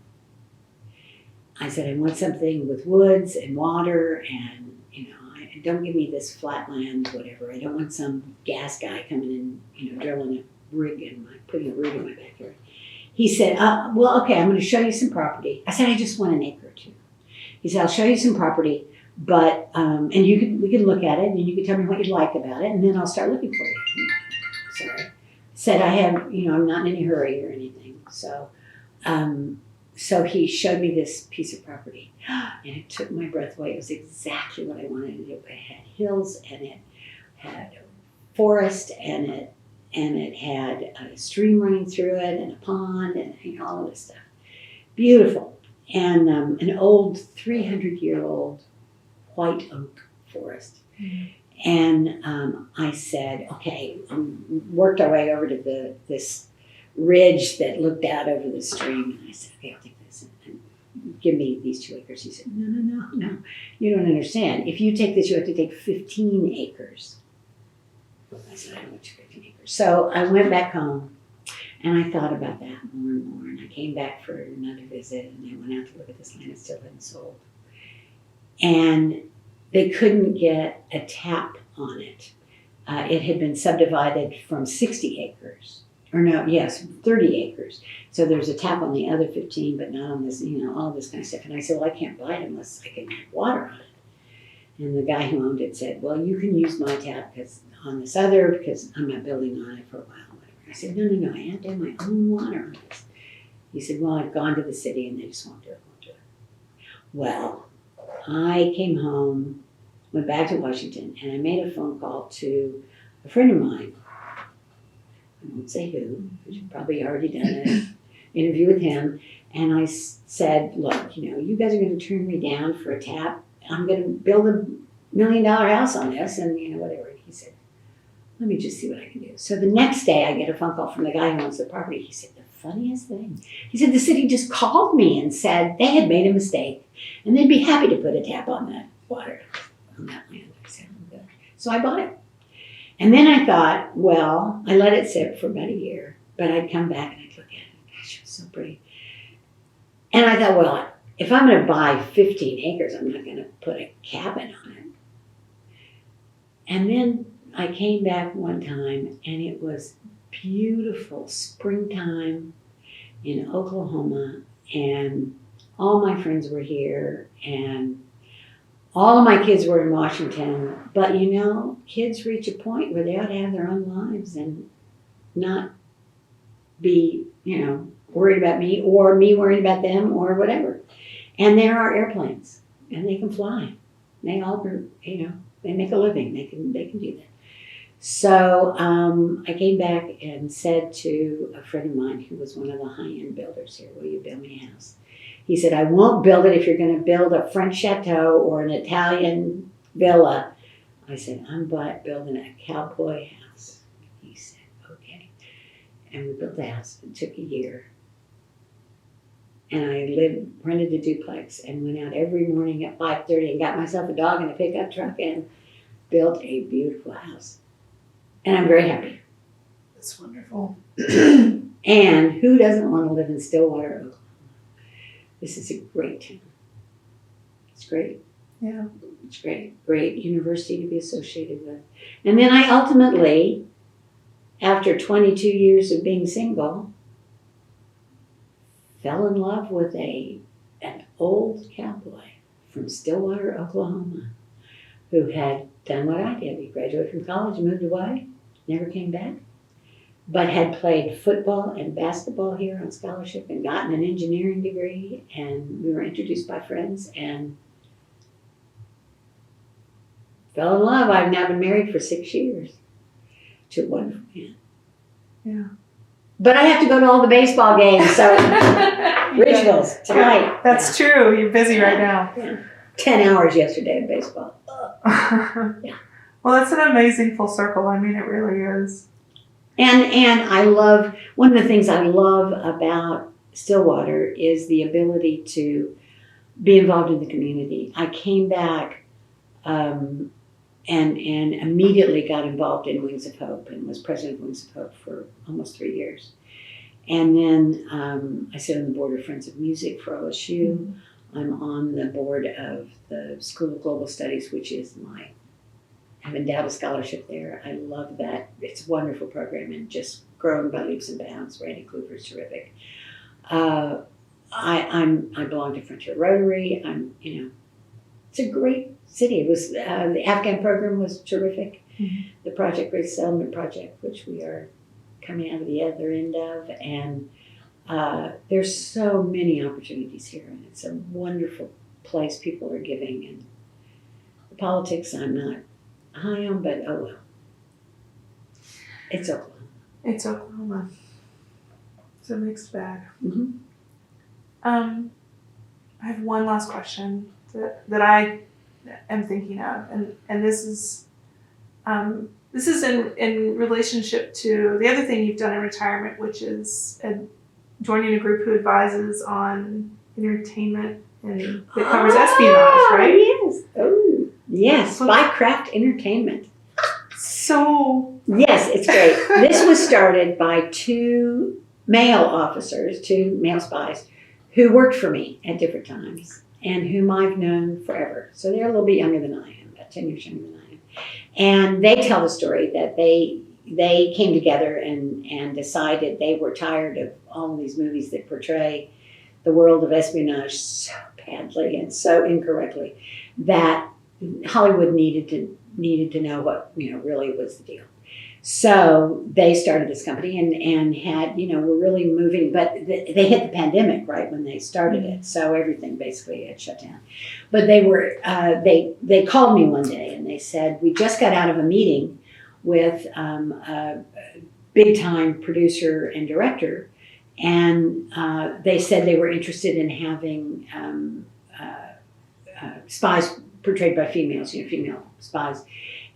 I said, I want something with woods and water and, don't give me this flat land, whatever. I don't want some gas guy coming in, drilling a rig putting a rig in my backyard. He said, well, okay, I'm going to show you some property. I said, I just want an acre or two. He said, I'll show you some property, but, and we can look at it and you can tell me what you like about it and then I'll start looking for you. Sorry. Said I have, I'm not in any hurry or anything. So he showed me this piece of property and it took my breath away. It was exactly what I wanted to do. It had hills and it had a forest and it had a stream running through it and a pond and all of this stuff. Beautiful. And an old 300-year-old white oak forest. Mm-hmm. And I said, okay, worked our way over to this ridge that looked out over the stream. And I said, okay, I'll take this and give me these 2 acres. He said, no, you don't understand. If you take this, you have to take 15 acres. I said, I don't want 15 acres. So I went back home and I thought about that more and more. And I came back for another visit and I went out to look at this land. It still hadn't sold. And they couldn't get a tap on it. It had been subdivided from 60 acres. 30 acres. So there's a tap on the other 15, but not on this, all this kind of stuff. And I said, well, I can't buy it unless I can have water on it. And the guy who owned it said, well, you can use my tap because I'm not building on it for a while. Whatever. I said, no, I have to have my own water on this. He said, well, I've gone to the city and they just won't do it. Well, I came home, went back to Washington, and I made a phone call to a friend of mine. I won't say who, because you've probably already done an interview with him. And I said, look, you guys are going to turn me down for a tap. I'm going to build $1 million house on this and, whatever. And he said, let me just see what I can do. So the next day I get a phone call from the guy who owns the property. He said, the funniest thing. He said, the city just called me and said they had made a mistake and they'd be happy to put a tap on that water, on that land. I said, oh, good. So I bought it. And then I thought, well, I let it sit for about a year, but I'd come back and I'd look at it. Gosh, it was so pretty. And I thought, well, if I'm going to buy 15 acres, I'm not going to put a cabin on it. And then I came back one time and it was beautiful springtime in Oklahoma and all my friends were here and all of my kids were in Washington, but kids reach a point where they ought to have their own lives and not be, worried about me or me worried about them or whatever. And there are airplanes and they can fly. They all, they make a living. They can do that. So I came back and said to a friend of mine who was one of the high-end builders here, will you build me a house? He said, I won't build it if you're going to build a French chateau or an Italian villa. I said, I'm building a cowboy house. He said, okay. And we built the house. It took a year. And I rented a duplex and went out every morning at 5:30 and got myself a dog and a pickup truck and built a beautiful house. And I'm very happy. That's wonderful. And who doesn't want to live in Stillwater, Oklahoma? This is a great town. It's great. Yeah. It's great. Great university to be associated with. And then I ultimately, after 22 years of being single, fell in love with an old cowboy from Stillwater, Oklahoma, who had done what I did. He graduated from college, moved away, never came back. but had played football and basketball here on scholarship and gotten an engineering degree. And we were introduced by friends and fell in love. I've now been married for 6 years to a wonderful man. Yeah. But I have to go to all the baseball games, so Ridgeville's tonight. That's true. You're busy right now. Yeah. 10 hours yesterday of baseball. Yeah. Well, that's an amazing full circle. I mean, it really is. And I love, one of the things I love about Stillwater is the ability to be involved in the community. I came back and immediately got involved in Wings of Hope and was president of Wings of Hope for almost 3 years. And then I sit on the board of Friends of Music for OSU. Mm-hmm. I'm on the board of the School of Global Studies, which is I've endowed a scholarship there. I love that. It's a wonderful program and just growing by leaps and bounds. Randy Kluger's terrific. I belong to Frontier Rotary. It's a great city. It was the Afghan program was terrific. Mm-hmm. The Project Great Settlement Project, which we are coming out of the other end of, and there's so many opportunities here, and it's a wonderful place. People are giving, and the politics I'm not high on, but oh well. It's Oklahoma. It's Oklahoma. It's a mixed bag. Mm-hmm. I have one last question that I am thinking of, and this is in relationship to the other thing you've done in retirement, which is joining a group who advises on entertainment and that covers espionage, right? Yes. Oh, yes. Spycraft Entertainment. So yes, it's great. This was started by two male spies, who worked for me at different times and whom I've known forever. So they're a little bit younger than I am, about 10 years younger than I am. And they tell the story that they came together and decided they were tired of all of these movies that portray the world of espionage so badly and so incorrectly that Hollywood needed to know what really was the deal. So they started this company and had, were really moving, but they hit the pandemic right when they started it. So everything basically had shut down. But they were, they called me one day and they said, we just got out of a meeting with a big time producer and director. And they said they were interested in having spies portrayed by females, female spies.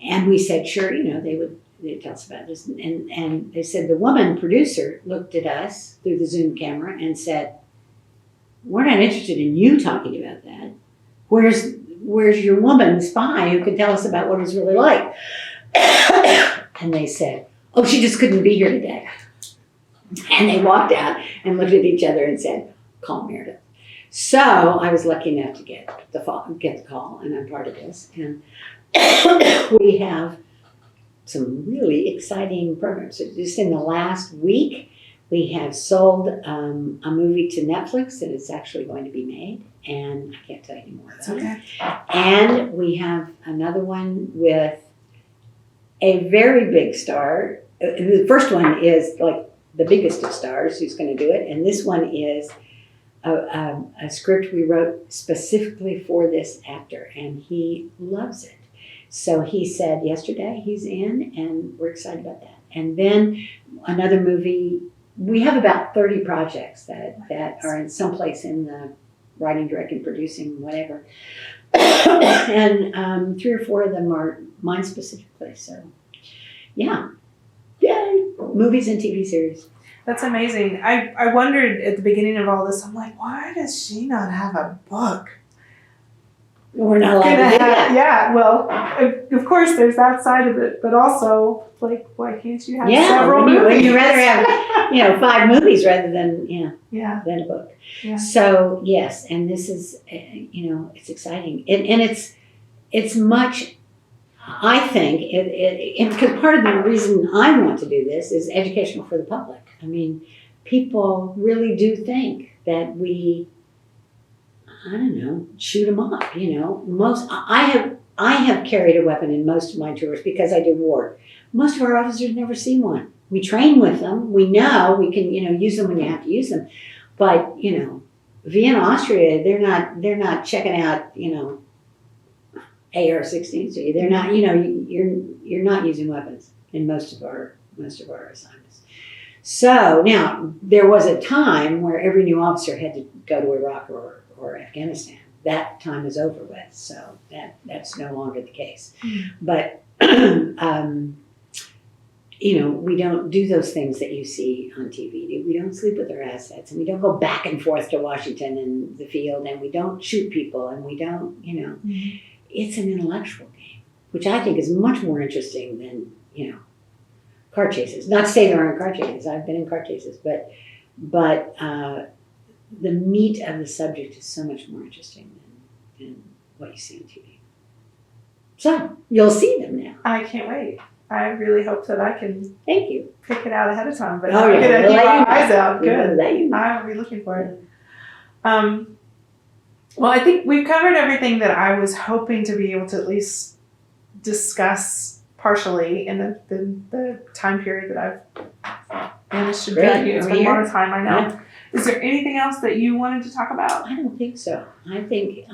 And we said, sure, they'd tell us about this. And they said the woman producer looked at us through the Zoom camera and said, we're not interested in you talking about that. Where's your woman spy who can tell us about what it's really like? And they said, oh, she just couldn't be here today. And they walked out and looked at each other and said, call Meredith. So I was lucky enough to get the call, and I'm part of this. And we have some really exciting programs. So just in the last week, we have sold a movie to Netflix that is actually going to be made, and I can't tell you any more about it. And we have another one with a very big star. The first one is like the biggest of stars who's going to do it, and this one is a script we wrote specifically for this actor, and he loves it. So he said yesterday he's in, and we're excited about that. And then another movie, we have about 30 projects that are in someplace in the writing, directing, producing, whatever. And 3 or 4 of them are mine specifically. So yeah, yay, movies and TV series. That's amazing. I wondered at the beginning of all this, I'm like, why does she not have a book? We're not allowed to do that. Yeah, well, of course, there's that side of it, but also, like, why can't you have several movies? When you rather have, 5 movies rather than than a book. Yeah. So yes, and this is, it's exciting, and it's much. I think because part of the reason I want to do this is educational for the public. I mean, people really do think that we, shoot them up. I have carried a weapon in most of my tours because I did war. Most of our officers never see one. We train with them. We know we can, use them when you have to use them. But, Vienna, Austria, they're not checking out, AR-16s to you. They're not, you're not using weapons in most of our assignments. So now there was a time where every new officer had to go to Iraq or Afghanistan. That time is over with, so that's no longer the case. But we don't do those things that you see on TV. We don't sleep with our assets, and we don't go back and forth to Washington and the field, and we don't shoot people, and we don't, It's an intellectual game, which I think is much more interesting than, car chases. Not to say there aren't car chases. I've been in car chases, but the meat of the subject is so much more interesting than what you see on TV. So you'll see them now. I can't wait. I really hope that I can Thank you. pick it out ahead of time. But Oh, I'm yeah. gonna We'll keep let my you know. eyes out. We'll Good. let you know. I'll be looking for it. Well, I think we've covered everything that I was hoping to be able to at least discuss partially in the time period that I've managed to Great. do. It's Are been we a lot here? of time, I know. Yeah. Is there anything else that you wanted to talk about? I don't think so. I think.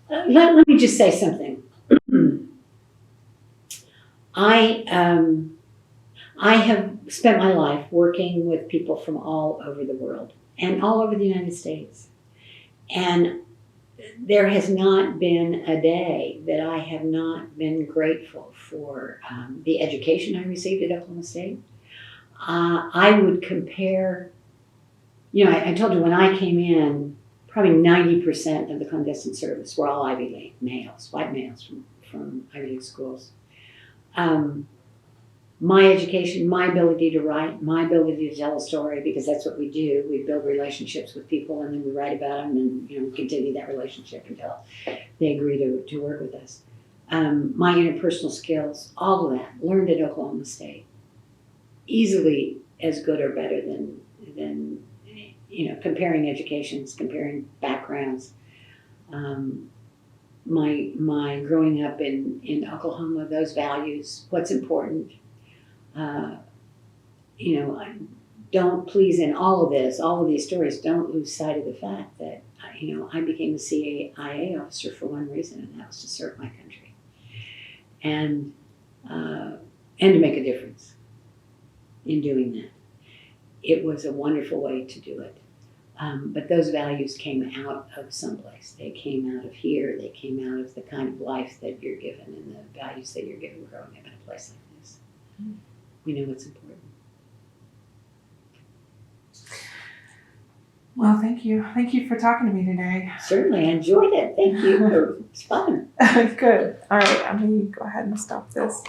Let me just say something. I have spent my life working with people from all over the world and all over the United States, and there has not been a day that I have not been grateful for the education I received at Oklahoma State. I would compare. I told you when I came in, probably 90% of the clandestine service were all Ivy League males, white males from Ivy League schools. My education, my ability to write, my ability to tell a story, because that's what we do. We build relationships with people, and then we write about them, and continue that relationship until they agree to work with us. My interpersonal skills, all of that, learned at Oklahoma State, easily as good or better than comparing educations, comparing backgrounds. My growing up in Oklahoma, those values, what's important. Don't please in all of these stories, don't lose sight of the fact that, I became a CIA officer for one reason, and that was to serve my country. And to make a difference in doing that. It was a wonderful way to do it. But those values came out of someplace. They came out of here. They came out of the kind of life that you're given and the values that you're given growing up in a place like this. We know what's important. Well, thank you. Thank you for talking to me today. Certainly, I enjoyed it. Thank you. It was fun. Good. All right, I'm going to go ahead and stop this.